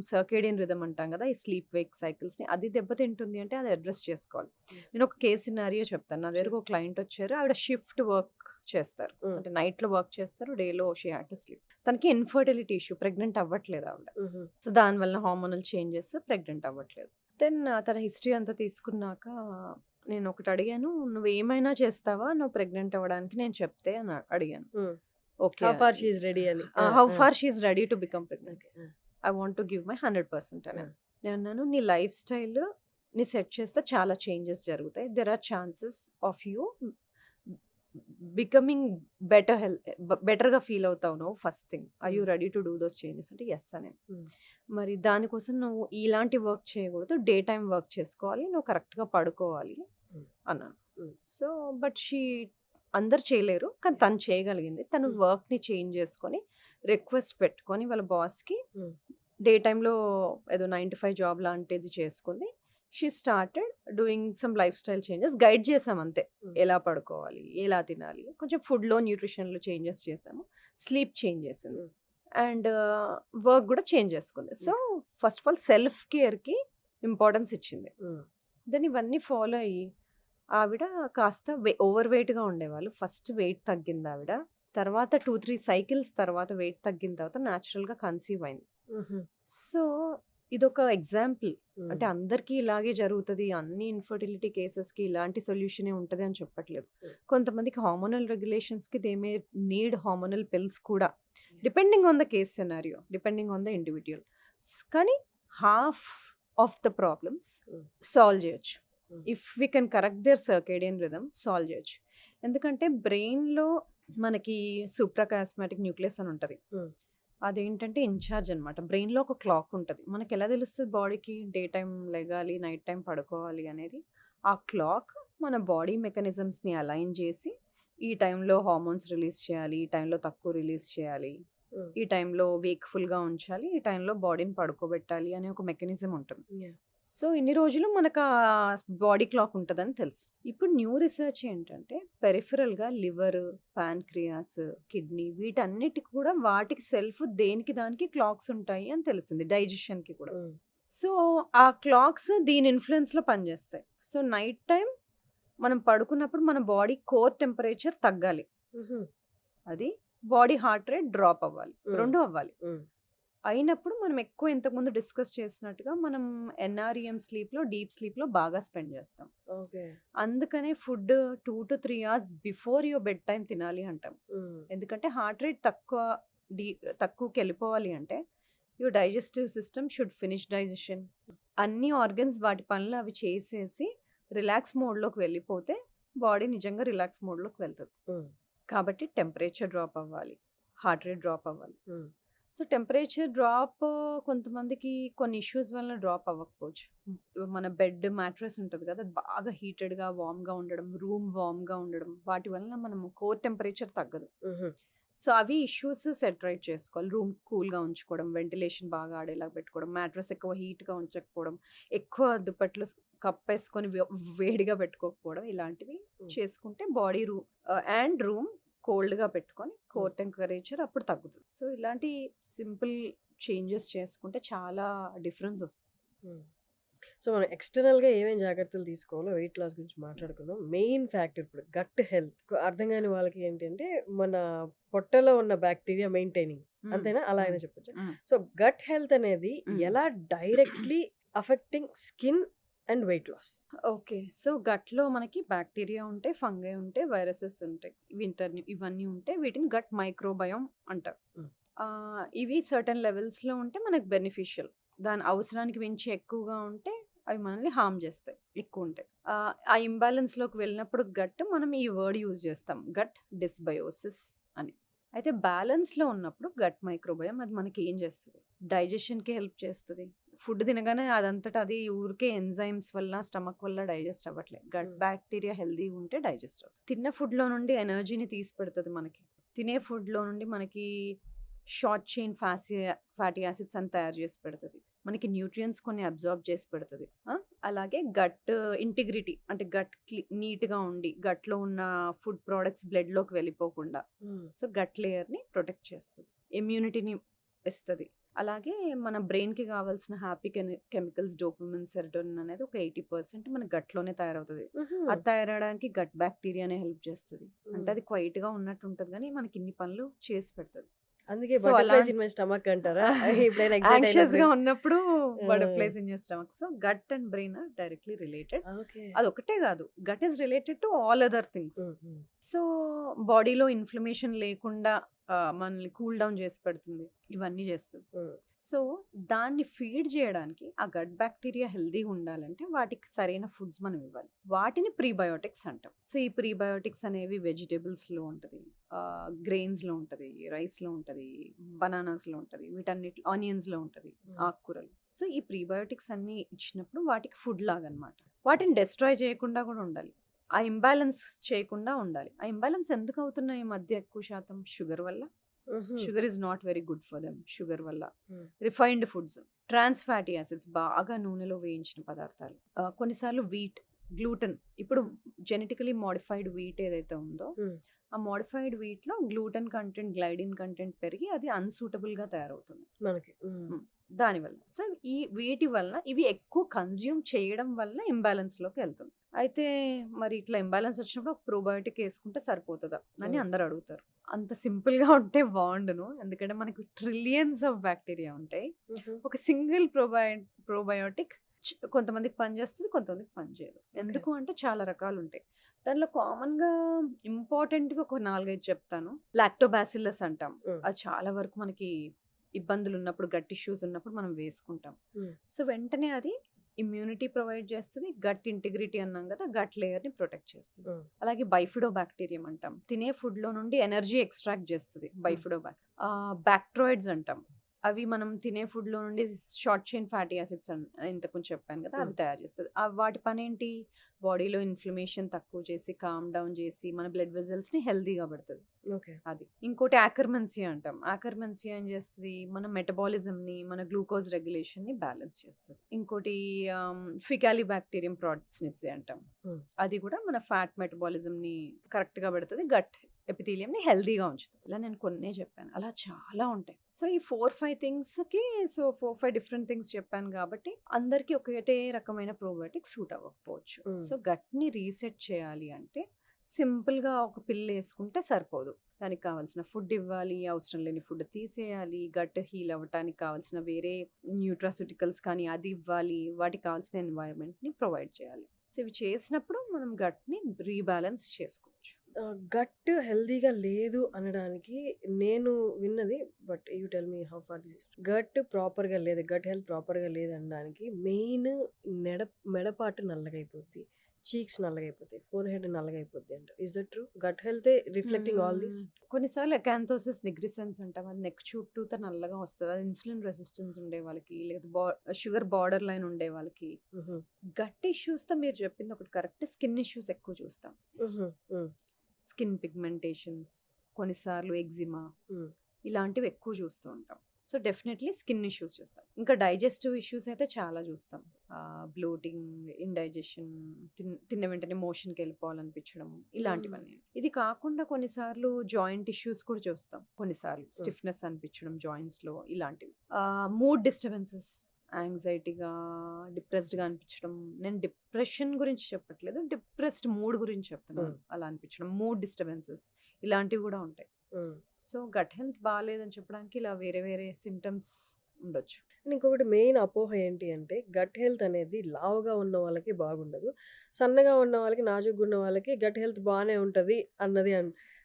సర్కేడియన్ రిథమ్ అంటాం కదా! ఈ స్లీప్ వేక్ సైకిల్స్‌ని అది దెబ్బతింటుంది అంటే అది అడ్రెస్ చేసుకోవాలి. హ్మ్. నేను ఒక కేస్ సినారియో చెప్తాను. నా దగ్గరకు ఒక క్లయింట్ వచ్చారు. ఆవిడ షిఫ్ట్ వర్క్ చేస్తారు. హ్మ్. అంటే నైట్‌లో వర్క్ చేస్తారు. డేలో షీ హాడ్ టు స్లీప్. తనకి ఇన్‌ఫర్టిలిటీ ఇష్యూ. ప్రెగ్నెంట్ అవ్వట్లేదు ఆవిడ. హుహు. సో, దానివల్ల హార్మోనల్ చేంజెస్ ప్రెగ్నెంట్ అవ్వట్లేదు. దెన్ తన హిస్టరీ అంతా తీసుకున్నాక నేను ఒకటి అడిగాను. "నువ్వేమైనా చేస్తావా నువ్వు ప్రెగ్నెంట్ అవ్వడానికి నేను చెప్తే" అని అడిగాను. Hmm. Okay. How far she is ready అని. How far she is ready to become pregnant. Okay. I want to give my 100% అని. ఆ! నేనన్నాను, "నీ లైఫ్ స్టైల్ ని సెట్ చేస్తే చాలా చేంజెస్ జరుగుతాయి. There are chances of you becoming బెటర్‌గా ఫీల్ అవుతావు నువ్వు first thing. Are you hmm. Ready to do those changes" అంటే యెస్ అని. హ్మ్. మరి దానికోసం నువ్వు ఇలాంటి వర్క్ చేయకూడదు. డే టైమ్ వర్క్ చేసుకోవాలి. నువ్వు కరెక్ట్‌గా పడుకోవాలి హ్మ్. అన్నాను. హ్మ్. సో, బట్ అందరూ చేయలేరు. కానీ తను చేయగలిగింది. తను హ్మ్. వర్క్‌ని చేంజ్ చేసుకొని, రిక్వెస్ట్ పెట్టుకొని వాళ్ళ బాస్‌కి హ్మ్. డే టైమ్‌లో ఏదో 9-5 జాబ్ లాంటిది చేసుకుంది. She started doing some life style changes. Guide చేసాం అంతే. హ్మ్. ఎలా పడుకోవాలి? ఎలా తినాలి? కొంచెం ఫుడ్‌లో, న్యూట్రిషన్‌లో చేంజెస్ చేసాము. స్లీప్ చేంజ్ చేసింది. హ్మ్. అండ్ వర్క్ కూడా చేంజ్ చేసుకుంది. So, first of all self కేర్‌కి ఇంపార్టెన్స్ ఇచ్చింది. హ్మ్. దెన్ ఇవన్నీ ఫాలో అయ్యి ఆవిడ కాస్త ఓవర్ వెయిట్‌గా ఉండేవాళ్ళు. ఫస్ట్ వెయిట్ తగ్గిందావిడ. తర్వాత 2-3 సైకిల్స్ తర్వాత వెయిట్ తగ్గిన తర్వాత న్యాచురల్‌గా కన్సీవ్ అయింది. హుహు. సో, ఇదొక ఎగ్జాంపుల్. హ్మ్. అంటే అందరికీ ఇలాగే జరుగుతది. అన్ని ఇన్‌ఫర్టిలిటీ కేసెస్‌కి ఇలాంటి సొల్యూషనే ఉంటది అని చెప్పట్లేదు. హ్మ్. కొంతమందికి హార్మోనల్ రెగ్యులేషన్స్‌కి they may need hormonal pills కూడా. Yeah! Depending on the case scenario. Depending on the individual. కానీ half of the problems hmm. Solve చేయొచ్చు. Hmm. If we can correct their circadian rhythm solve చేయొచ్చు. ఎందుకంటే బ్రెయిన్‌లో మనకి సూప్రాకియాస్మాటిక్ nucleus అని ఉంటది. హ్మ్. అదేంటంటే ఇన్‌చార్జ్ అనమాట. బ్రెయిన్‌లో ఒక క్లాక్ ఉంటది. మనకెలా తెలుస్తది బాడీకి డే టైమ్ లెగాలి, నైట్ టైమ్ పడుకోవాలి అనేది? ఆ క్లాక్ మన బాడీ మెకానిజమ్స్‌ని అలైన్ చేసి, ఈ టైంలో హార్మోన్స్ రిలీజ్ చేయాలి, ఈ టైంలో తక్కువ రిలీజ్ చేయాలి, హ్మ్. ఈ టైంలో వేక్‌ఫుల్‌గా ఉంచాలి, ఈ టైంలో బాడీని పడుకోబెట్టాలి అనే ఒక మెకానిజం ఉంటుంది. యాహ్! సో, ఇన్ని రోజులు మనకు బాడీ క్లాక్ ఉంటదని తెలుసు. ఇప్పుడు న్యూ రిసర్చ్ ఏంటంటే పెరిఫెరల్‌గా లివర్, పాన్‌క్రియాస్, కిడ్నీ వీటన్నిటికి కూడా వాటికి సెల్ఫ్ దేనికి దానికి క్లాక్స్ ఉంటాయి అని తెలిసింది. డైజెషన్‌కి కూడా. హ్మ్. సో, ఆ క్లాక్స్ దీని ఇన్‌ఫ్లూయెన్స్‌లో పనిచేస్తాయి. సో, నైట్ టైమ్ మనం పడుకున్నప్పుడు మన బాడీ కోర్ టెంపరేచర్ తగ్గాలి. హుహు. అది బాడీ హార్ట్ రేట్ డ్రాప్ అవ్వాలి. హ్మ్. 2 అవ్వాలి. హ్మ్. అయినప్పుడు మనం ఎక్కువ ఇంతకుముందు డిస్కస్ చేసినట్టుగా మనం ఎన్ఆర్‌ఈఎం స్లీప్‌లో, డీప్ స్లీప్‌లో బాగా స్పెండ్ చేస్తాం. ఓకే. అందుకనే food 2-3 hours before your bed time తినాలి అంటాం. హ్మ్. ఎందుకంటే హార్ట్ రేట్ తక్కువకెళ్ళిపోవాలి అంటే your digestive system should finish digestion. అన్ని ఆర్గన్స్ వాటి పనులు అవి చేసేసి రిలాక్స్ మోడ్‌లోకి వెళ్ళిపోతే బాడీ నిజంగా రిలాక్స్ మోడ్‌లోకి వెళ్తది. హ్మ్. కాబట్టి టెంపరేచర్ డ్రాప్ అవ్వాలి. హార్ట్ రేట్ డ్రాప్ అవ్వాలి. హ్మ్. సో, టెంపరేచర్ డ్రాప్ కొంతమందికి కొన్ని ఇష్యూస్ వలన డ్రాప్ అవ్వకపోవచ్చు. మన బెడ్ మ్యాట్రెస్ ఉంటది కదా! అది బాగా హీటెడ్‌గా, వార్మ్‌గా ఉండడం, రూమ్ వార్మ్‌గా ఉండడం వాటి వలన మనము కోర్ టెంపరేచర్ తగ్గదు. హుహు. సో, అవి ఇష్యూస్ సెట్ రైట్ చేసుకోవాలి. రూమ్ కూల్‌గా ఉంచుకోవడం, వెంటిలేషన్ బాగా ఆడేలాగా పెట్టుకోవడం, మ్యాట్రెస్ ఎక్కువ హీట్‌గా ఉంచకపోవడం, ఎక్కువ దుప్పట్లు కప్పేసుకొని వేడిగా పెట్టుకోకపోవడం ఇలాంటివి హ్మ్. చేసుకుంటే బాడీ అండ్ రూమ్ కోల్డ్‌గా పెట్టుకొని హ్మ్. కోర్ టెంపరేచర్ అప్పుడు తగ్గుతది. సో, ఇలాంటి సింపుల్ చేంజెస్ చేసుకుంటే చాలా డిఫరెన్స్ వస్తుంది. హ్మ్. సో, మనం ఎక్స్‌టర్నల్‌గా ఏమేం జాగ్రత్తలు తీసుకోవాలో వెయిట్ లాస్ గురించి మాట్లాడుకుందాం. మెయిన్ ఫ్యాక్టర్ ఇప్పుడు గట్ హెల్త్. అర్థం కాని వాళ్ళకి ఏంటంటే మన పొట్టలో ఉన్న బాక్టీరియా మెయింటైనింగ్. హ్మ్. అంతేనా? అలా హ్మ్. అయినా చెప్పొచ్చా? హ్మ్. సో, గట్ హెల్త్ అనేది హ్మ్. ఎలా directly affecting skin and weight loss? Okay. So, గట్‌లో మనకి బాక్టీరియా ఉంటాయి, ఫంగై ఉంటాయి, వైరసెస్ ఉంటాయి. ఇవన్నీ ఉంటాయి. వీటిని గట్ మైక్రోబయోమ్ అంటారు. హ్మ్. ఇవి సర్టెన్ లెవెల్స్‌లో ఉంటే మనకు బెనిఫిషియల్. దాని అవసరానికి మించి ఎక్కువగా ఉంటే అవి మనల్ని హార్మ్ చేస్తాయి ఎక్కువుంటే. ఆ ఇంబాలెన్స్‌లోకి వెళ్ళినప్పుడు మనం ఈ వర్డ్ యూజ్ చేస్తాం. గట్ డిస్బయోసిస్ అని. అయితే బ్యాలెన్స్‌లో ఉన్నప్పుడు గట్ మైక్రోబయోమ్ అది మనకి ఏం చేస్తది? డైజెషన్‌కి హెల్ప్ చేస్తది. ఫుడ్ తినగానే అదంతట అది ఊరికే ఎంజైమ్స్ వల్ల, స్టమక్ వల్ల డైజెస్ట్ అవ్వట్లే. గట్ బ్యాక్టీరియా హెల్తీగా ఉంటే డైజెస్ట్ అవుతుంది. తిన్న ఫుడ్‌లో నుండి ఎనర్జీని తీసి పెడతది మనకి. తినే ఫుడ్‌లో నుండి మనకి షార్ట్ చైన్ ఫ్యాటీ యాసిడ్స్ అని తయారు చేసి పెడతది. మనకి న్యూట్రియంట్స్ కొన్ని అబ్జార్బ్ చేసి పెడతది. అలాగే గట్ ఇంటిగ్రిటీ అంటే గట్ నీట్‌గా ఉండి, గట్‌లో ఉన్న ఫుడ్ ప్రొడక్ట్స్ బ్లడ్‌లోకి వెళ్ళిపోకుండా సో, గట్ లేయర్‌ని ప్రొటెక్ట్ చేస్తది. ఇమ్యూనిటీని ఇస్తది. అలాగే మన బ్రెయిన్‌కి కావాల్సిన హ్యాపీ కెమికల్స్ డోపమైన్, సెరోటోనిన్ అనేది ఒక 80% మన గట్‌లోనే తయారవుతది. అది తయారవడానికి గట్ బ్యాక్టీరియానే హెల్ప్ చేస్తది. అంటే అది క్వైట్‌గా ఉన్నట్టు ఉంటది గానీ, మనకి ఇన్ని పనులు చేసి పెడతది. అందుకే so, butterflies in my stomach అంటారా? ఎప్పుడైనా ఎక్సైట్ యాంగ్షియస్‌గా అయినప్పుడు? ఉన్నప్పుడు ఆ! Butterflies in your stomach. So, gut and brain are directly related. Okay. అదొక్కటే కాదు. Gut is related to all other things. So, బాడీలో ఇన్‌ఫ్లమేషన్ లేకుండా మనల్ని కూల్ డౌన్ చేసి పెడుతుంది. ఇవన్నీ చేస్తది. సో, దాన్ని ఫీడ్ చేయడానికి ఆ గట్ బ్యాక్టీరియా హెల్తీగా ఉండాలంటే వాటికి సరైన ఫుడ్స్ మనం ఇవ్వాలి. వాటిని ప్రీబయోటిక్స్ అంటాం. సో, ఈ ప్రీబయోటిక్స్ అనేవి వెజిటబుల్స్‌లో ఉంటది. గ్రెయిన్స్‌లో ఉంటది. రైస్‌లో ఉంటది. బనానాస్‌లో ఉంటది. వీటన్నిటిలో ఆనియన్స్‌లో ఉంటది. ఆకుకూరలు. సో, ఈ ప్రీబయోటిక్స్ అన్నీ ఇచ్చినప్పుడు వాటికి ఫుడ్ లాగనమాట. వాటిని డెస్ట్రాయ్ చేయకుండా కూడా ఉండాలి. ఆ ఇంబాలెన్స్ చేయకుండా ఉండాలి. ఆ ఇంబాలెన్స్ ఎందుకు అవుతున్నాయి ఈ మధ్య ఎక్కువ శాతం? షుగర్ వల్ల. Sugar is not very good for them. Sugar వల్ల. Refined foods, trans fatty acids బాగా నూనెలో వేయించిన పదార్థాలు. కొన్నిసార్లు వీట్, గ్లూటెన్. ఇప్పుడు జెనెటికలీ మోడిఫైడ్ వీట్ ఏదైతే ఉందో ఆ మోడిఫైడ్ వీట్‌లో గ్లూటెన్ కంటెంట్, గ్లైడిన్ కంటెంట్ పెరిగి అది అన్‌సూటబుల్‌గా తయారవుతుంది. మనకి. దానివల్ల. సో, వీటి వల్ల ఇవి ఎక్కువ కన్జ్యూమ్ చేయడం వల్ల ఇంబాలెన్స్‌లోకి వెళ్తుంది. అయితే మరి ఇట్లా ఇంబాలెన్స్ వచ్చినప్పుడు ఒక ప్రోబయోటిక్ ఏసుకుంటే సరిపోతదా? అని అందరూ అడుగుతారు. అంత సింపుల్‌గా ఉంటే బావుండును. ఎందుకంటే మనకు ట్రిలియన్స్ ఆఫ్ బ్యాక్టీరియా ఉంటాయి. ఒక సింగిల్ ప్రోబయోటిక్ కొంతమందికి పనిచేస్తది. కొంతమందికి పనిచేయదు. ఎందుకు అంటే చాలా రకాలుంటాయి. దానిలో కామన్‌గా ఇంపార్టెంట్‌గా ఒక 4, 5 చెప్తాను. లాక్టోబాసిల్లస్ అంటాం. అది చాలా వరకు మనకి ఇబ్బందులున్నప్పుడు, గట్ ఇష్యూస్ ఉన్నప్పుడు మనం వేసుకుంటాం. సో, వెంటనే అది ఇమ్యూనిటీ ప్రొవైడ్ చేస్తది. గట్ ఇంటిగ్రిటీ అన్నాం కదా! గట్ లేయర్‌ని ప్రొటెక్ట్ చేస్తది. అలాగే బైఫిడోబాక్టీరియం అంటాం. తినే ఫుడ్‌లో నుండి ఎనర్జీ ఎక్స్ట్రాక్ట్ చేస్తది బ్యాక్టీరియాయిడ్స్ అంటాం. అవి మనం తినే ఫుడ్‌లో నుండి షార్ట్ చైన్ ఫ్యాటీ యాసిడ్స్ ఇంతకు చెప్పాను కదా! అవి తయారు చేస్తది. వాటి పనేంటి? బాడీలో ఇన్‌ఫ్లమేషన్ తక్కువ చేసి, కామ్ డౌన్ చేసి, మన బ్లడ్ వెసల్స్‌ని హెల్తీగా పెడతది. ఓకే. అది. ఇంకోటి యాకర్మెన్సియా అంటాం. యాకర్మెన్సియా ఏం చేస్తది? మన మెటబాలిజంని, మన గ్లూకోజ్ రెగ్యులేషన్‌ని బ్యాలెన్స్ చేస్తది. ఇంకోటి ఫికాలిబాక్టీరియం ప్రాట్స్నిట్జే అంటాం. అది కూడా మన ఫ్యాట్ మెటబాలిజంని కరెక్ట్‌గా పెడతది. గట్ ఎపిథీలియంని హెల్తీగా ఉంచుతది. ఇలా నేను కొన్నే చెప్పాను. అలా చాలా ఉంటాయి. సో, ఈ 4, 5 థింగ్స్‌కి 4, 5 డిఫరెంట్ థింగ్స్ చెప్పాను కాబట్టి అందరికీ ఒకటే రకమైన ప్రోబయోటిక్ సూట్ అవ్వకపోవచ్చు. సో, గట్‌ని రీసెట్ చేయాలి అంటే సింపుల్‌గా ఒక పిల్లేసుకుంటే సరిపోదు. దానికి కావాల్సిన ఫుడ్ ఇవ్వాలి. అవసరం లేని ఫుడ్ తీసేయాలి. గట్ హీల్ అవ్వటానికి కావాల్సిన వేరే న్యూట్రాస్యూటికల్స్ కానీ అది ఇవ్వాలి. వాటికి కావాల్సిన ఎన్వైర్న్‌మెంట్‌ని ప్రొవైడ్ చేయాలి. సో, ఇవి చేసినప్పుడు మనం గట్‌ని రీబాలన్స్ చేసుకోవచ్చు. గట్ హెల్తీగా లేదు అనడానికి నేను విన్నది, but you tell me how far this gut ప్రాపర్‌గా లేదు. గట్ హెల్త్ ప్రాపర్‌గా లేదనడానికి మెయిన్ మెడపాటు నల్లగైపోద్ది. చీక్స్ నల్లగైపోతాయి. ఫోర్‌హెడ్ నల్లగైపోద్ది అంట. Is that true? గట్ హెల్తే రిఫ్లెక్టింగ్ ఆల్ దిస్? కొన్నిసార్లు అకాంతోసిస్ నిగ్రిసెన్స్ అంటాం. అది నెక్ చుట్టూతా నల్లగా వస్తది. అది ఇన్సులిన్ రెసిస్టెన్స్ ఉండే వాళ్ళకి, లేదా షుగర్ బార్డర్ లైన్ ఉండే వాళ్ళకి. గట్ ఇష్యూస్‌తో మీరు చెప్పింది ఒకటి కరెక్ట్. స్కిన్ ఇష్యూస్ ఎక్కువ చూస్తాం. స్కిన్ పిగ్మెంటేషన్స్, కొన్నిసార్లు ఎగ్జిమా ఇలాంటివి ఎక్కువ చూస్తూ ఉంటాం. సో, డెఫినెట్‌లీ స్కిన్ ఇష్యూస్ చూస్తాం. ఇంకా డైజెస్టివ్ ఇష్యూస్ అయితే చాలా చూస్తాం. బ్లోటింగ్, ఇండైజెషన్, తిన్న వెంటనే మోషన్‌కి వెళ్ళిపోవాలనిపించడం ఇలాంటివన్నీ. ఇది కాకుండా కొన్నిసార్లు జాయింట్ ఇష్యూస్ కూడా చూస్తాం. కొన్నిసార్లు స్టిఫ్‌నెస్ అనిపించడం జాయింట్స్‌లో ఇలాంటివి. మూడ్ డిస్టర్బెన్సెస్, యాంగ్జైటీగా, డిప్రెస్డ్‌గా అనిపించడం. నేను డిప్రెషన్ గురించి చెప్పట్లేదు. డిప్రెస్డ్ మూడ్ గురించి చెప్తున్నాను. అలా అనిపించడం, మూడ్ డిస్టర్బెన్సెస్ ఇలాంటివి కూడా ఉంటాయి. సో, గట్ హెల్త్ బాలేదని చెప్పడానికి ఇలా వేరే వేరే సింప్టమ్స్ ఉండొచ్చు. ఇంకొకటి మెయిన్ అపోహ ఏంటి అంటే గట్ హెల్త్ అనేది లావుగా ఉన్న వాళ్ళకి బాగుండదు. సన్నగా ఉన్న వాళ్ళకి, నాజూగ్గా ఉన్న వాళ్ళకి గట్ హెల్త్ బానే ఉంటది అన్నది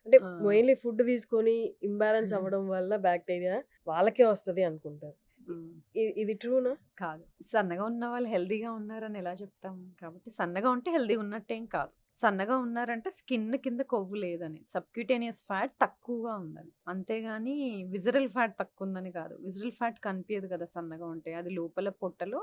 అంటే ఆ. మెయిన్లీ ఫుడ్ తీసుకొని ఇంబ్యాలెన్స్ హ్మ్. అవ్వడం వల్ల బ్యాక్టీరియా వాళ్ళకే వస్తది అనుకుంటారు. హ్మ్. ఇది ట్రూనా? కాదు. సన్నగా ఉన్న వాళ్ళు హెల్తీగా ఉన్నారని ఎలా చెప్తాం? కాబట్టి సన్నగా ఉంటే హెల్తీగా ఉన్నట్టేం కాదు. సన్నగా ఉన్నారంటే స్కిన్ కింద కొవ్వు లేదని. సబ్‌క్యూటేనియస్ ఫ్యాట్ తక్కువగా ఉందని. అంతేగాని విసరల్ ఫ్యాట్ తక్కువుందని కాదు. విసరల్ ఫ్యాట్ కనిపియదు కదా సన్నగా ఉంటే. అది లోపల పొట్టలో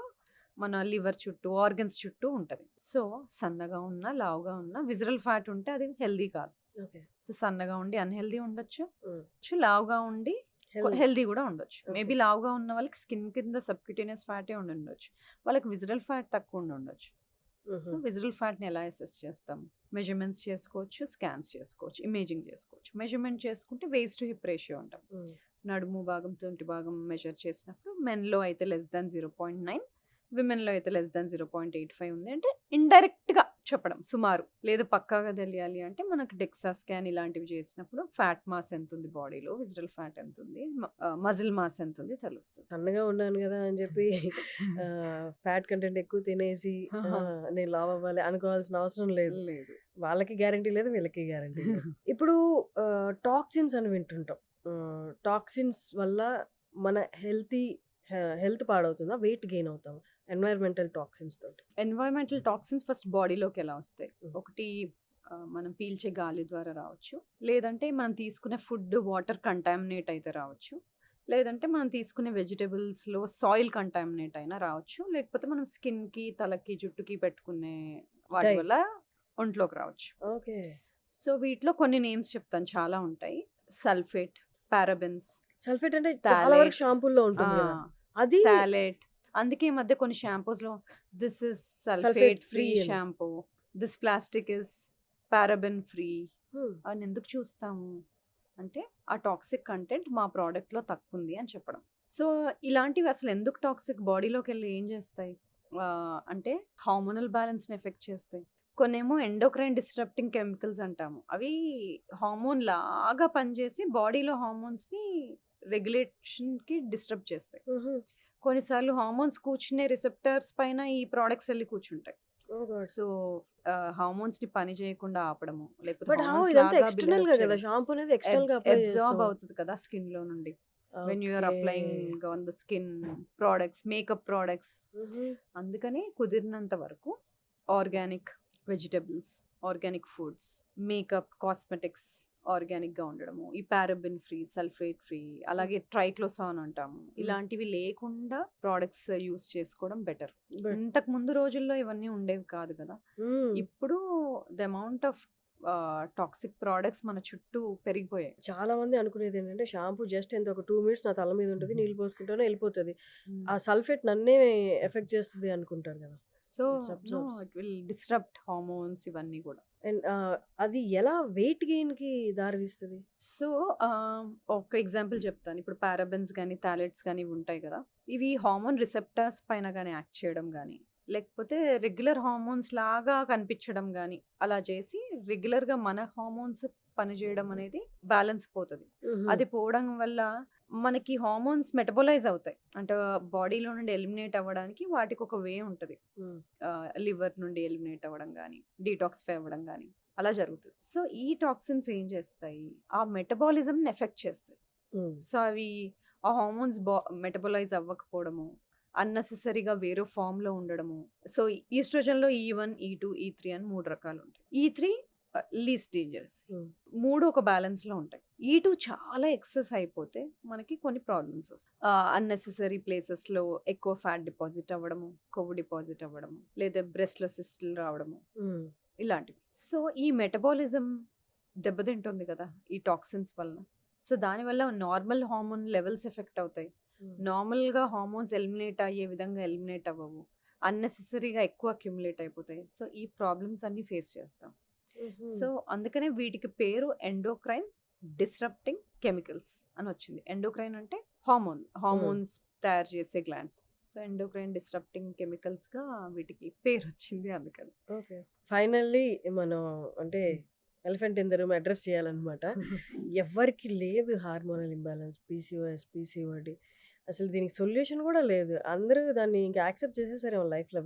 మన లివర్ చుట్టూ, ఆర్గన్స్ చుట్టూ ఉంటది. సో, సన్నగా ఉన్నా, లావుగా ఉన్నా విసరల్ ఫ్యాట్ ఉంటే అది హెల్తీ కాదు. ఓకే. సో, సన్నగా ఉండి అన్‌హెల్తీ ఉండొచ్చు. హ్మ్. లావుగా ఉండి హెల్తీ. హెల్తీ గూడా ఉండొచ్చు. ఓకే. మేబీ లావుగా ఉన్న వాళ్ళకి స్కిన్ కింద సబ్‌క్యూటేనియస్ ఫ్యాటే ఉండుండొచ్చు. వాళ్ళకి విసరల్ ఫ్యాట్ తక్కువ ఉండుండొచ్చు. సో, హుహు. విసరల్ ఫ్యాట్‌ని ఎలా అసెస్ చేస్తాం? మెజర్‌మెంట్స్ చేసుకోవచ్చు, స్కాన్స్ చేసుకోవచ్చు, ఇమేజింగ్ చేసుకోవచ్చు. మెజర్‌మెంట్ చేసుకుంటే వేస్ట్ టు హిప్ రేషియో అంటాం. హ్మ్. నడుము భాగం, తుంటి భాగం మెజర్ చేసినప్పుడు మెన్‌లో అయితే లెస్ దాన్ 0.9, విమెన్‌లో అయితే లెస్ దాన్ 0.85 ఉంది. అంటే ఇండైరెక్ట్‌గా చెప్పడం సుమారు. లేదు పక్కాగా తెలియాలి అంటే మనకు డెక్సా స్కాన్ ఇలాంటివి చేసినప్పుడు ఫ్యాట్ మాస్ ఎంతుంది బాడీలో, విసరల్ ఫ్యాట్ ఎంతుంది, మజిల్ మాస్ ఎంతుంది తెలుస్తది. సన్నగా ఉన్నాను గదా! అని చెప్పి ఫ్యాట్ కంటెంట్ ఎక్కువ తినేసి నేను లావు అవ్వాలి అనుకోవాల్సిన అవసరం లేదు. లేదు. వాళ్ళకి గ్యారంటీ లేదు. వీళ్ళకి గ్యారంటీ లేదు. ఇప్పుడు టాక్సిన్స్ అని వింటుంటాం. టాక్సిన్స్ వల్ల మన హెల్త్ పాడవుతుందా? వెయిట్ గెయిన్ అవుతామా? ఎన్వైర్మెంటల్ టాక్సిన్స్ తోటి. ఎన్వైరన్మెంటల్ టాక్సిన్స్ ఫస్ట్ బాడీలోకి ఎలా వస్తాయి? హ్మ్. ఒకటి మనం పీల్చే గాలి ద్వారా రావచ్చు. లేదంటే మనం తీసుకునే ఫుడ్, వాటర్ కంటామినేట్ అయితే రావచ్చు. లేదంటే మనం తీసుకునే వెజిటబుల్స్‌లో సాయిల్ కంటామినేట్ అయినా రావచ్చు. లేకపోతే మనం స్కిన్‌కి, తలకి, జుట్టుకి పెట్టుకునే వాటి డై. వల్ల ఒంట్లోకి రావచ్చు. ఓకే. సో, వీటిలో కొన్ని నేమ్స్ చెప్తాను చాలా ఉంటాయి. సల్ఫేట్, పారాబెన్స్, సల్ఫేట్ అంటే చాలా వరకు థాలేట్, షాంపూల్లో ఆ! ఉంటుంది గదా! అది థాలేట్. అందుకే ఈ మధ్య కొన్ని షాంపూస్‌లో this is sulphate sulphate free free అని. Shampoo, this plastic is paraben free hmm. అని ఎందుకు చూస్తాము? అంటే ఆ టాక్సిక్ కంటెంట్ మా ప్రొడక్ట్‌లో తక్కువుంది అని చెప్పడం. సో, ఇలాంటివి అసలు ఎందుకు టాక్సిక్ బాడీలోకెళ్ళి ఏం చేస్తాయి? అంటే హార్మోనల్ బ్యాలెన్స్‌ని ఎఫెక్ట్ చేస్తాయి. కొన్నేమో ఎండోక్రైన్ డిస్టర్బింగ్ కెమికల్స్ అంటాము. అవి హార్మోన్ లాగా పనిచేసి బాడీలో హార్మోన్స్‌ని రెగ్యులేషన్‌కి డిస్టర్బ్ చేస్తాయి. హుహు. కొన్నిసార్లు హార్మోన్స్ కూర్చునే రిసెప్టర్స్ పైన ఈ ప్రొడక్ట్స్ ఎళ్లి కూర్చుంటాయి. ఓహ్ గాడ్! సో, హార్మోన్స్‌ని పని చేయకుండా ఆపడము, లేకపోతే బట్ హౌ హార్మోన్స్ ఇదంతా లాగా బిల్డప్ ఎక్స్‌టర్నల్‌గా గదా! చేయడం. షాంపూ అనేది ఎక్స్‌టర్నల్‌గా అప్లై అబ్జార్బ్ చేస్తాం. అవుతది కదా స్కిన్‌లో నుండి. When you are okay. Applying on the skin products, makeup products. హుహు. అందుకని కుదిరినంత వరకు organic vegetables, organic foods, makeup, cosmetics ఆర్గానిక్‌గా ఉండడము. ఈ పారాబెన్ ఫ్రీ, సల్ఫేట్ ఫ్రీ, అలాగే ట్రైక్లోసాన్ అంటాము. ఇలాంటివి లేకుండా ప్రొడక్ట్స్ యూజ్ చేసుకోవడం బెటర్. బట్ ఇంతకు ముందు రోజుల్లో ఇవన్నీ ఉండేవి కాదు కదా! హ్మ్. ఇప్పుడు the amount of toxic products మన చుట్టూ పెరిగిపోయాయి. చాలా మంది అనుకునేదేంటంటే షాంపూ జస్ట్ ఎంత ఒక 2 మినిట్స్ నా తల మీద ఉంటది. నీళ్ళు పోసుకుంటాను ఎళ్ళిపోతది. హ్మ్. ఆ సల్ఫేట్ నన్నే ఎఫెక్ట్ చేస్తది అనుకుంటారు గదా! So, it's no observes. It will disturb hormones ఇవన్నీ కూడా. అండ్ అది ఎలా వెయిట్ గెయిన్‌కి దారి తీస్తది? సో, ఒక ఎగ్జాంపుల్ చెప్తాను. ఇప్పుడు పారాబెన్స్ గాని, థాలెట్స్ గాని ఇవి ఉంటాయి కదా! ఇవి హార్మోన్ రిసెప్టర్స్ పైన గాని యాక్ట్ చేయడం గాని, లేకపోతే రెగ్యులర్ హార్మోన్స్ లాగా కనిపించడం గాని, అలా చేసి రెగ్యులర్‌గా మన హార్మోన్స్ పనిచేయడం అనేది బ్యాలెన్స్ పోతది. హుహు. అది పోవడం వల్ల మనకి హార్మోన్స్ మెటబోలైజ్ అవుతాయి. అంటే బాడీలో నుండి ఎలిమినేట్ అవ్వడానికి వాటికి ఒక వే ఉంటది. హ్మ్. లివర్ నుండి ఎలిమినేట్ అవ్వడం గాని, డీటాక్సిఫై అవ్వడం గాని అలా జరుగుతది. సో, ఈ టాక్సిన్స్ ఏం చేస్తాయి? ఆ మెటబాలిజంని ఎఫెక్ట్ చేస్తాయి. హ్మ్. సో, అవి ఆ హార్మోన్స్ మెటబోలైజ్ అవ్వకపోవడము, అన్నెసెసరీగా వేరే ఫార్మ్‌లో ఉండడము. సో, ఈస్ట్రోజన్‌లో E1, E2, E3 అని 3 రకాలుంటాయి. E3 least dangerous. హ్మ్. 3 ఒక బ్యాలెన్స్‌లో ఉంటాయి. E2 చాలా ఎక్సెస్ అయిపోతే మనకి కొన్ని ప్రాబ్లమ్స్ వస్తాయి. అన్నెసెసరీ ప్లేసెస్‌లో ఎక్కువ ఫ్యాట్ డిపాజిట్ అవ్వడము, కొవ్వు డిపాజిట్ అవ్వడము, లేదా బ్రెస్ట్‌లో సిస్టులు రావడము. హ్మ్. ఇలాంటివి. సో, ఈ మెటబాలిజం దెబ్బతింటుంది కదా! ఈ టాక్సిన్స్ వలన. సో, దానివల్ల నార్మల్ హార్మోన్ లెవెల్స్ ఎఫెక్ట్ అవుతాయి. హ్మ్. నార్మల్‌గా హార్మోన్స్ ఎలిమినేట్ అయ్యే విధంగా ఎలిమినేట్ అవ్వవు. అన్నెసెసరీగా ఎక్కువ అక్యుములేట్ అయిపోతాయి. సో, ఈ ప్రాబ్లమ్స్ అన్నీ ఫేస్ చేస్తాం. హుహు. సో, అందుకనే వీటికి పేరు ఎండోక్రైన్ డిస్రప్టింగ్ కెమికల్స్ అని వచ్చింది. ఎండోక్రైన్ అంటే హార్మోన్స్ తయారు చేసే గ్లాండ్స్. సో, ఎండోక్రైన్ డిస్రప్టింగ్ కెమికల్స్‌గా వీటికి పేరొచ్చింది అందుకని. ఓకే. ఫైనల్లీ మనం అంటే elephant in the room address చేయాలన్నమాట. ఎవ్వరికీ లేదు హార్మోనల్ ఇంబాలెన్స్, పీసీఓఎస్, పీసీఓడి. అసలు దీనికి సొల్యూషన్ గూడా లేదు. అందరూ దాన్ని ఇంకా యాక్సెప్ట్ చేసేసారేమో లైఫ్‌లో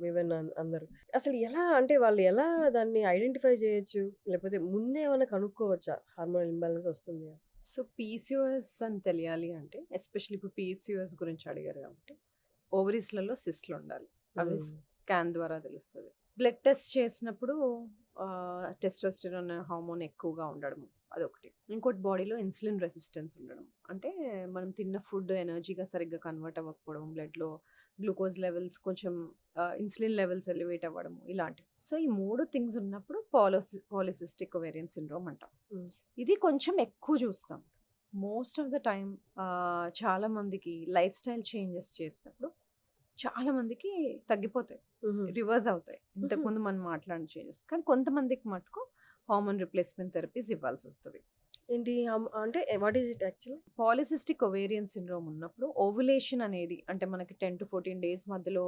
విమెన్ అందరూ. అసలు ఎలా అంటే వాళ్ళు ఎలా దాన్ని ఐడెంటిఫై చేయొచ్చు? లేకపోతే ముందే ఏమన్నా కనుక్కోవచ్చా? హార్మోనల్ ఇంబాలెన్స్ వస్తుంది అని? సో పీసీఓఎస్ అని తెలియాలి అంటే ఎస్పెషల్లీ ఇప్పుడు పీసీఓఎస్ గురించి అడిగారు కాబట్టి ఓవరీస్లలో సిస్ట్లు ఉండాలి. అవి హ్మ్. స్కాన్ ద్వారా తెలుస్తుంది. బ్లడ్ టెస్ట్ చేసినప్పుడు టెస్టోస్టెరాన్ హార్మోన్ ఎక్కువగా ఉండడం అదొకటి. ఇంకోటి బాడీలో ఇన్సులిన్ రెసిస్టెన్స్ ఉండడం. అంటే మనం తిన్న ఫుడ్ ఎనర్జీగా సరిగ్గా కన్వర్ట్ అవ్వకపోవడం, బ్లడ్‌లో గ్లూకోజ్ లెవెల్స్ కొంచెం ఇన్సులిన్ లెవెల్స్ ఎలివేట్ అవ్వడము ఇలాంటివి. సో ఈ 3 థింగ్స్ ఉన్నప్పుడు పాలిసిస్టిక్ ఓవేరియన్ సిండ్రోమ్ అంటాం. హ్మ్. ఇది కొంచెం ఎక్కువ చూస్తాం. మోస్ట్ ఆఫ్ ద టైమ్ చాలా మందికి లైఫ్ స్టైల్ చేంజెస్ చేసినప్పుడు చాలా మందికి తగ్గిపోతాయి. హుహు. రివర్స్ అవుతాయి. హుహు. ఇంతకుముందు మనం మాట్లాడిన చేంజెస్. కానీ కొంతమందికి మటుకు హార్మోన్ రిప్లేస్మెంట్ థెరపీస్ ఇవ్వాల్సొస్తది. ఏంటి అంటే what is it actually? Polycystic ovarian syndrome ఉన్నప్పుడు ఓవులేషన్ అనేది అంటే మనకి 10-14 డేస్ మధ్యలో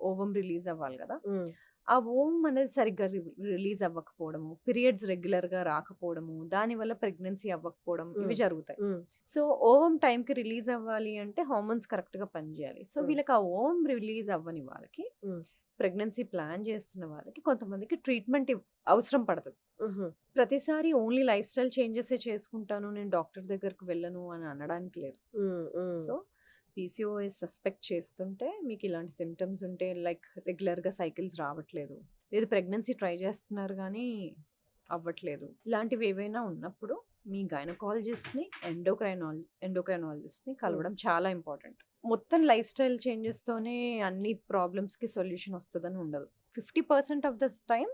ఓవం రిలీజ్ అవ్వాలి కదా! హ్మ్. ఆ ఓవం అనేది సరిగ్గా రిలీజ్ అవ్వకపోవడము, పీరియడ్స్ రెగ్యులర్‌గా రాకపోవడము, దానివల్ల ప్రెగ్నెన్సీ అవ్వకపోవడం ఇవి హ్మ్. జరుగుతాయి. హ్మ్. సో ఓవం టైంకి రిలీజ్ అవ్వాలి అంటే హార్మోన్స్ కరెక్ట్‌గా పనిచేయాలి. సో హ్మ్. వీళ్ళకి ఆ ఓవం రిలీజ్ అవ్వని వాళ్ళకి హ్మ్. ప్రెగ్నెన్సీ ప్లాన్ చేస్తున్న వాళ్ళకి కొంతమందికి ట్రీట్మెంట్ అవసరం పడతది. హుహు. ప్రతిసారి ఓన్లీ లైఫ్ స్టైల్ చేంజెసే చేసుకుంటాను, నేను డాక్టర్ దగ్గరికి వెళ్ళను అని అనడానికి లేదు. హ్మ్. హ్మ్. సో పీసీఓఎస్ సస్పెక్ట్ చేస్తుంటే మీకు ఇలాంటి సిమ్టమ్స్ ఉంటే లైక్ రెగ్యులర్‌గా సైకిల్స్ రావట్లేదు, లేదు ప్రెగ్నెన్సీ ట్రై చేస్తున్నారు కానీ అవ్వట్లేదు. ఇలాంటివి ఏవైనా ఉన్నప్పుడు మీ గైనకాలజిస్ట్‌ని, ఎండోక్రైనాలజిస్ట్‌ని హ్మ్. కలవడం చాలా ఇంపార్టెంట్. మొత్తం లైఫ్ స్టైల్ చేంజెస్‌తోనే అన్ని ప్రాబ్లమ్స్‌కి సొల్యూషన్ వస్తదని ఉండదు. 50% of the time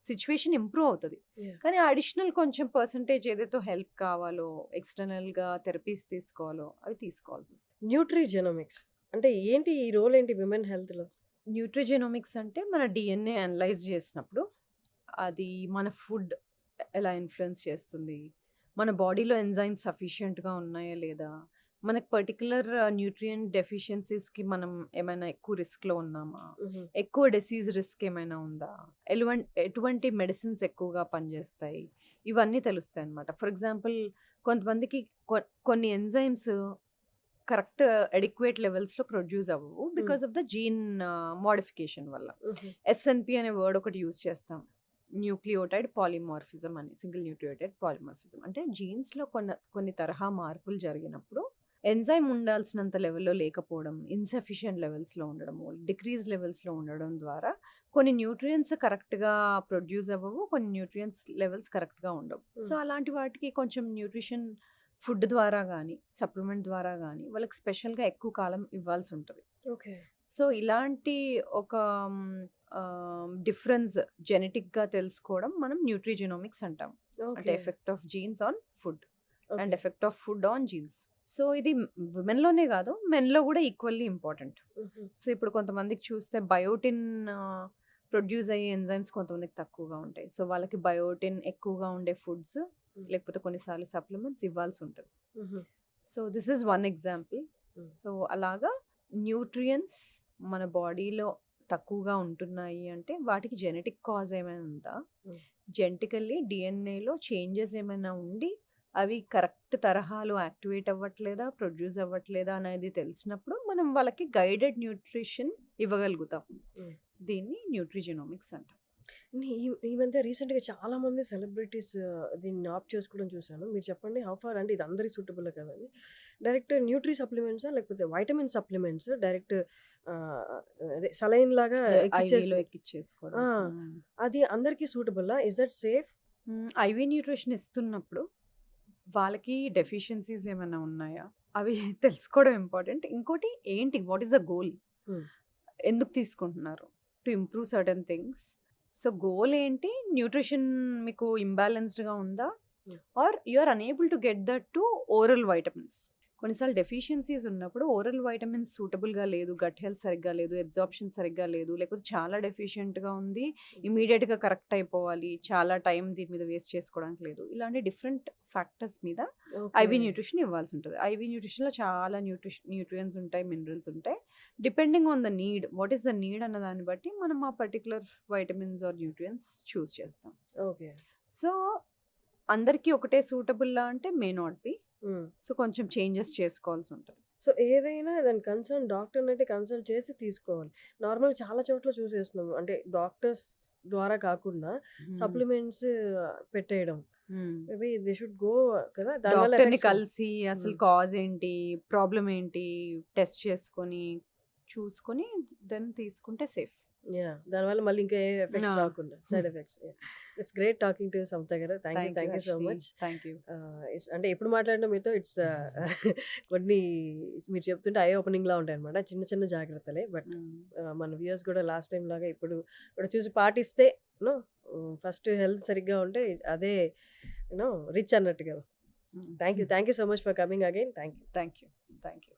situation improve అవుతది. యాహ్! కానీ అడిషనల్ కొంచెం పర్సెంటేజ్ ఏదైతే హెల్ప్ కావాలో, ఎక్స్‌టర్నల్‌గా థెరపీస్ తీసుకోవాలో అవి తీసుకోవాల్సొస్తది. న్యూట్రిజెనోమిక్స్ అంటే ఏంటి? ఈ రోల్ ఏంటి విమెన్ హెల్త్‌లో? న్యూట్రిజెనోమిక్స్ అంటే మన డీఎన్ఏ అనలైజ్ చేసినప్పుడు అది మన ఫుడ్ ఎలా ఇన్‌ఫ్లుయెన్స్ చేస్తుంది, మన బాడీలో ఎంజైమ్స్ సఫిషియెంట్‌గా ఉన్నాయా లేదా, మనకు పర్టిక్యులర్ న్యూట్రియంట్ డెఫిషియన్సీస్‌కి మనం ఏమైనా ఎక్కువ రిస్క్‌లో ఉన్నామా, హుహు. ఎక్కువ డిసీజ్ రిస్క్ ఏమైనా ఉందా, ఎటువంటి మెడిసిన్స్ ఎక్కువగా పనిచేస్తాయి, ఇవన్నీ తెలుస్తాయన్నమాట. ఫర్ ఎగ్జాంపుల్ కొంతమందికి కొన్ని ఎంజైమ్స్ కరెక్ట్ అడిక్వేట్ లెవెల్స్‌లో ప్రొడ్యూస్ అవ్వవు. హ్మ్. Because of the gene modification వల్ల. హుహు. ఎస్ఎన్‌పి అనే వర్డ్ ఒకటి యూజ్ చేస్తాం. న్యూక్లియోటైడ్ పాలిమార్ఫిజం అని. Single nucleotide polymorphism. అంటే జీన్స్‌లో కొన్ని తరహా మార్పులు జరిగినప్పుడు ఎంజైమ్ ఉండాల్సినంత లెవెల్‌లో లేకపోవడం, ఇన్‌సఫిషియెంట్ లెవెల్స్‌లో ఉండడము, డిక్రీజ్ లెవెల్స్‌లో ఉండడం ద్వారా కొన్ని న్యూట్రియంట్స్ కరెక్ట్‌గా ప్రొడ్యూస్ అవ్వవు. కొన్ని న్యూట్రియంట్స్ లెవెల్స్ కరెక్ట్‌గా ఉండవు. సో, హ్మ్. అలాంటి వాటికి కొంచెం న్యూట్రిషన్ ఫుడ్ ద్వారా గానీ, సప్లిమెంట్ ద్వారా గానీ వాళ్ళకి స్పెషల్‌గా ఎక్కువ కాలం ఇవ్వాల్సుంటది. ఓకే. సో, ఇలాంటి ఒక డిఫరెన్స్ జెనెటిక్‌గా తెలుసుకోవడం మనం న్యూట్రిజెనోమిక్స్ అంటాం. అంటే okay. Effect of jeans on food and okay. Effect of food on jeans. So, ఇది విమెన్‌లోనే కాదు మెన్‌లో కూడా ఈక్వల్లీ ఇంపార్టెంట్. హుహు. సో, ఇప్పుడు కొంతమందికి చూస్తే బయోటిన్ ప్రొడ్యూస్ అయ్యే ఎంజైమ్స్ కొంతమందికి తక్కువగా ఉంటాయి. సో, వాళ్ళకి బయోటిన్ ఎక్కువగా ఉండే ఫుడ్స్ హ్మ్. లేకపోతే కొన్నిసార్లు సప్లిమెంట్స్ ఇవ్వాల్సుంటది. హుహు. So, this is one example. హ్మ్. సో, అలాగా న్యూట్రియంట్స్ మన బాడీలో తక్కువగా ఉంటున్నాయి అంటే వాటికి జెనెటిక్ కాజ్ ఏమైనా ఉందా? హ్మ్. జెనెటికల్లీ డీఎన్ఏలో చేంజెస్ ఏమైనా ఉండి అవి కరెక్ట్ తరహాలో యాక్టివేట్ అవ్వట్లేదా, ప్రొడ్యూస్ అవ్వట్లేదా అనేది తెలిసినప్పుడు మనం వాళ్ళకి గైడెడ్ న్యూట్రిషన్ ఇవ్వగలుగుతాం. హ్మ్. దీన్ని న్యూట్రిజెనోమిక్స్ అంటాం. ఈ మధ్య రీసెంట్‌గా చాలా మంది సెలబ్రిటీస్ దీన్ని ఆప్ట్ చేసుకోవడం చూసాను. మీరు చెప్పండి హౌ ఫార్ అంటే ఇది అందరికి సూటబుల్ కదండీ. డైరెక్ట్ న్యూట్రి సప్లిమెంట్సా? లేకపోతే వైటమిన్ సప్లిమెంట్స్ డైరెక్ట్ అదే సెలైన్ లాగా ఐవీలో ఎక్కిచ్చేసి ఎక్కిచ్చేసుకోవడం. ఆ! అది అందరికి సూటబుల్లా? Is that safe? IV nutrition ఇస్తున్నప్పుడు వాళ్ళకి డెఫిషియన్సీస్ ఏమైనా ఉన్నాయా? అవి తెలుసుకోవడం ఇంపార్టెంట్. ఇంకోటి ఏంటి? What is the goal? హ్మ్. ఎందుకు తీసుకుంటున్నారు? To improve certain things. So, goal ఏంటి? న్యూట్రిషన్ మీకు ఇంబాలెన్స్డ్‌గా ఉందా? హ్మ్. Or you are unable to get that to oral vitamins. కొన్నిసార్లు డెఫిషియన్సీస్ ఉన్నప్పుడు ఓరల్ వైటమిన్స్ సూటబుల్‌గా లేదు, గట్ హెల్త్ సరిగ్గా లేదు, అబ్జార్ప్షన్ సరిగ్గా లేదు, లేకపోతే చాలా డెఫిషియెంట్‌గా ఉంది, ఇమ్మీడియేట్‌గా కరెక్ట్ అయిపోవాలి, చాలా టైం దీని మీద వేస్ట్ చేసుకోవడానికి లేదు. ఇలాంటి డిఫరెంట్ ఫ్యాక్టర్స్ మీద ఓకే. ఐవీ న్యూట్రిషన్ ఇవ్వాల్సి ఉంటది. ఐవీ న్యూట్రిషన్‌లో చాలా న్యూట్రియంట్స్ ఉంటాయి, మినరల్స్ ఉంటాయి. Depending on the need, what is the need అన్న దాన్ని బట్టి మనం ఆ పర్టిక్యులర్ వైటమిన్స్ ఆర్ న్యూట్రియంట్స్ చూస్ చేస్తాం. ఓకే. సో, అందరికీ ఒకటే సూటబుల్లా అంటే మే నాట్ బి. హ్మ్. సో, కొంచెం చేంజెస్ చేసుకోవాల్సి ఉంటది. సో, ఏదైనా దాని డాక్టర్‌నైతే కన్సల్ట్ చేసి తీసుకోవాలి. నార్మల్‌గా చాలా చోట్ల చూసేస్తున్నాం. అంటే డాక్టర్స్ ద్వారా కాకుండా హ్మ్. సప్లిమెంట్స్ పెట్టేయడం. హ్మ్. మేబీ దే షుడ్ గో కదా! దానివల్ల డాక్టర్‌ని ఎఫెక్ట్స్ కలిసి అసలు హ్మ్. కాజ్ ఏంటి? ప్రాబ్లమ్ ఏంటి? టెస్ట్ చేసుకొని, చూసుకొని దెన్ తీసుకుంటే సేఫ్. దానివల్ల మళ్ళీ ఇంకా ఏ ఎఫెక్ట్స్ ఆ! రాకుండా side effects. It's great talking to Samata garu. Thank you thank you so Harshini. Much. Thank you. It's అంటే ఎప్పుడు మాట్లాడినా మీతో కొన్ని మీరు చెప్తుంటే ఐ ఓపెనింగ్‌లా ఉంటాయన్నమాట. చిన్న చిన్న జాగ్రత్తలే. బట్ హ్మ్. మన వ్యూయర్స్ కూడా లాస్ట్ టైమ్ లాగా ఇప్పుడు కూడా చూసి పాటిస్తే నో ఫస్ట్ హెల్త్ సరిగ్గా ఉంటే అదే రిచ్ అన్నట్టు కదా! హ్మ్. Thank you so much for coming again. Thank you. Thank you. Thank you.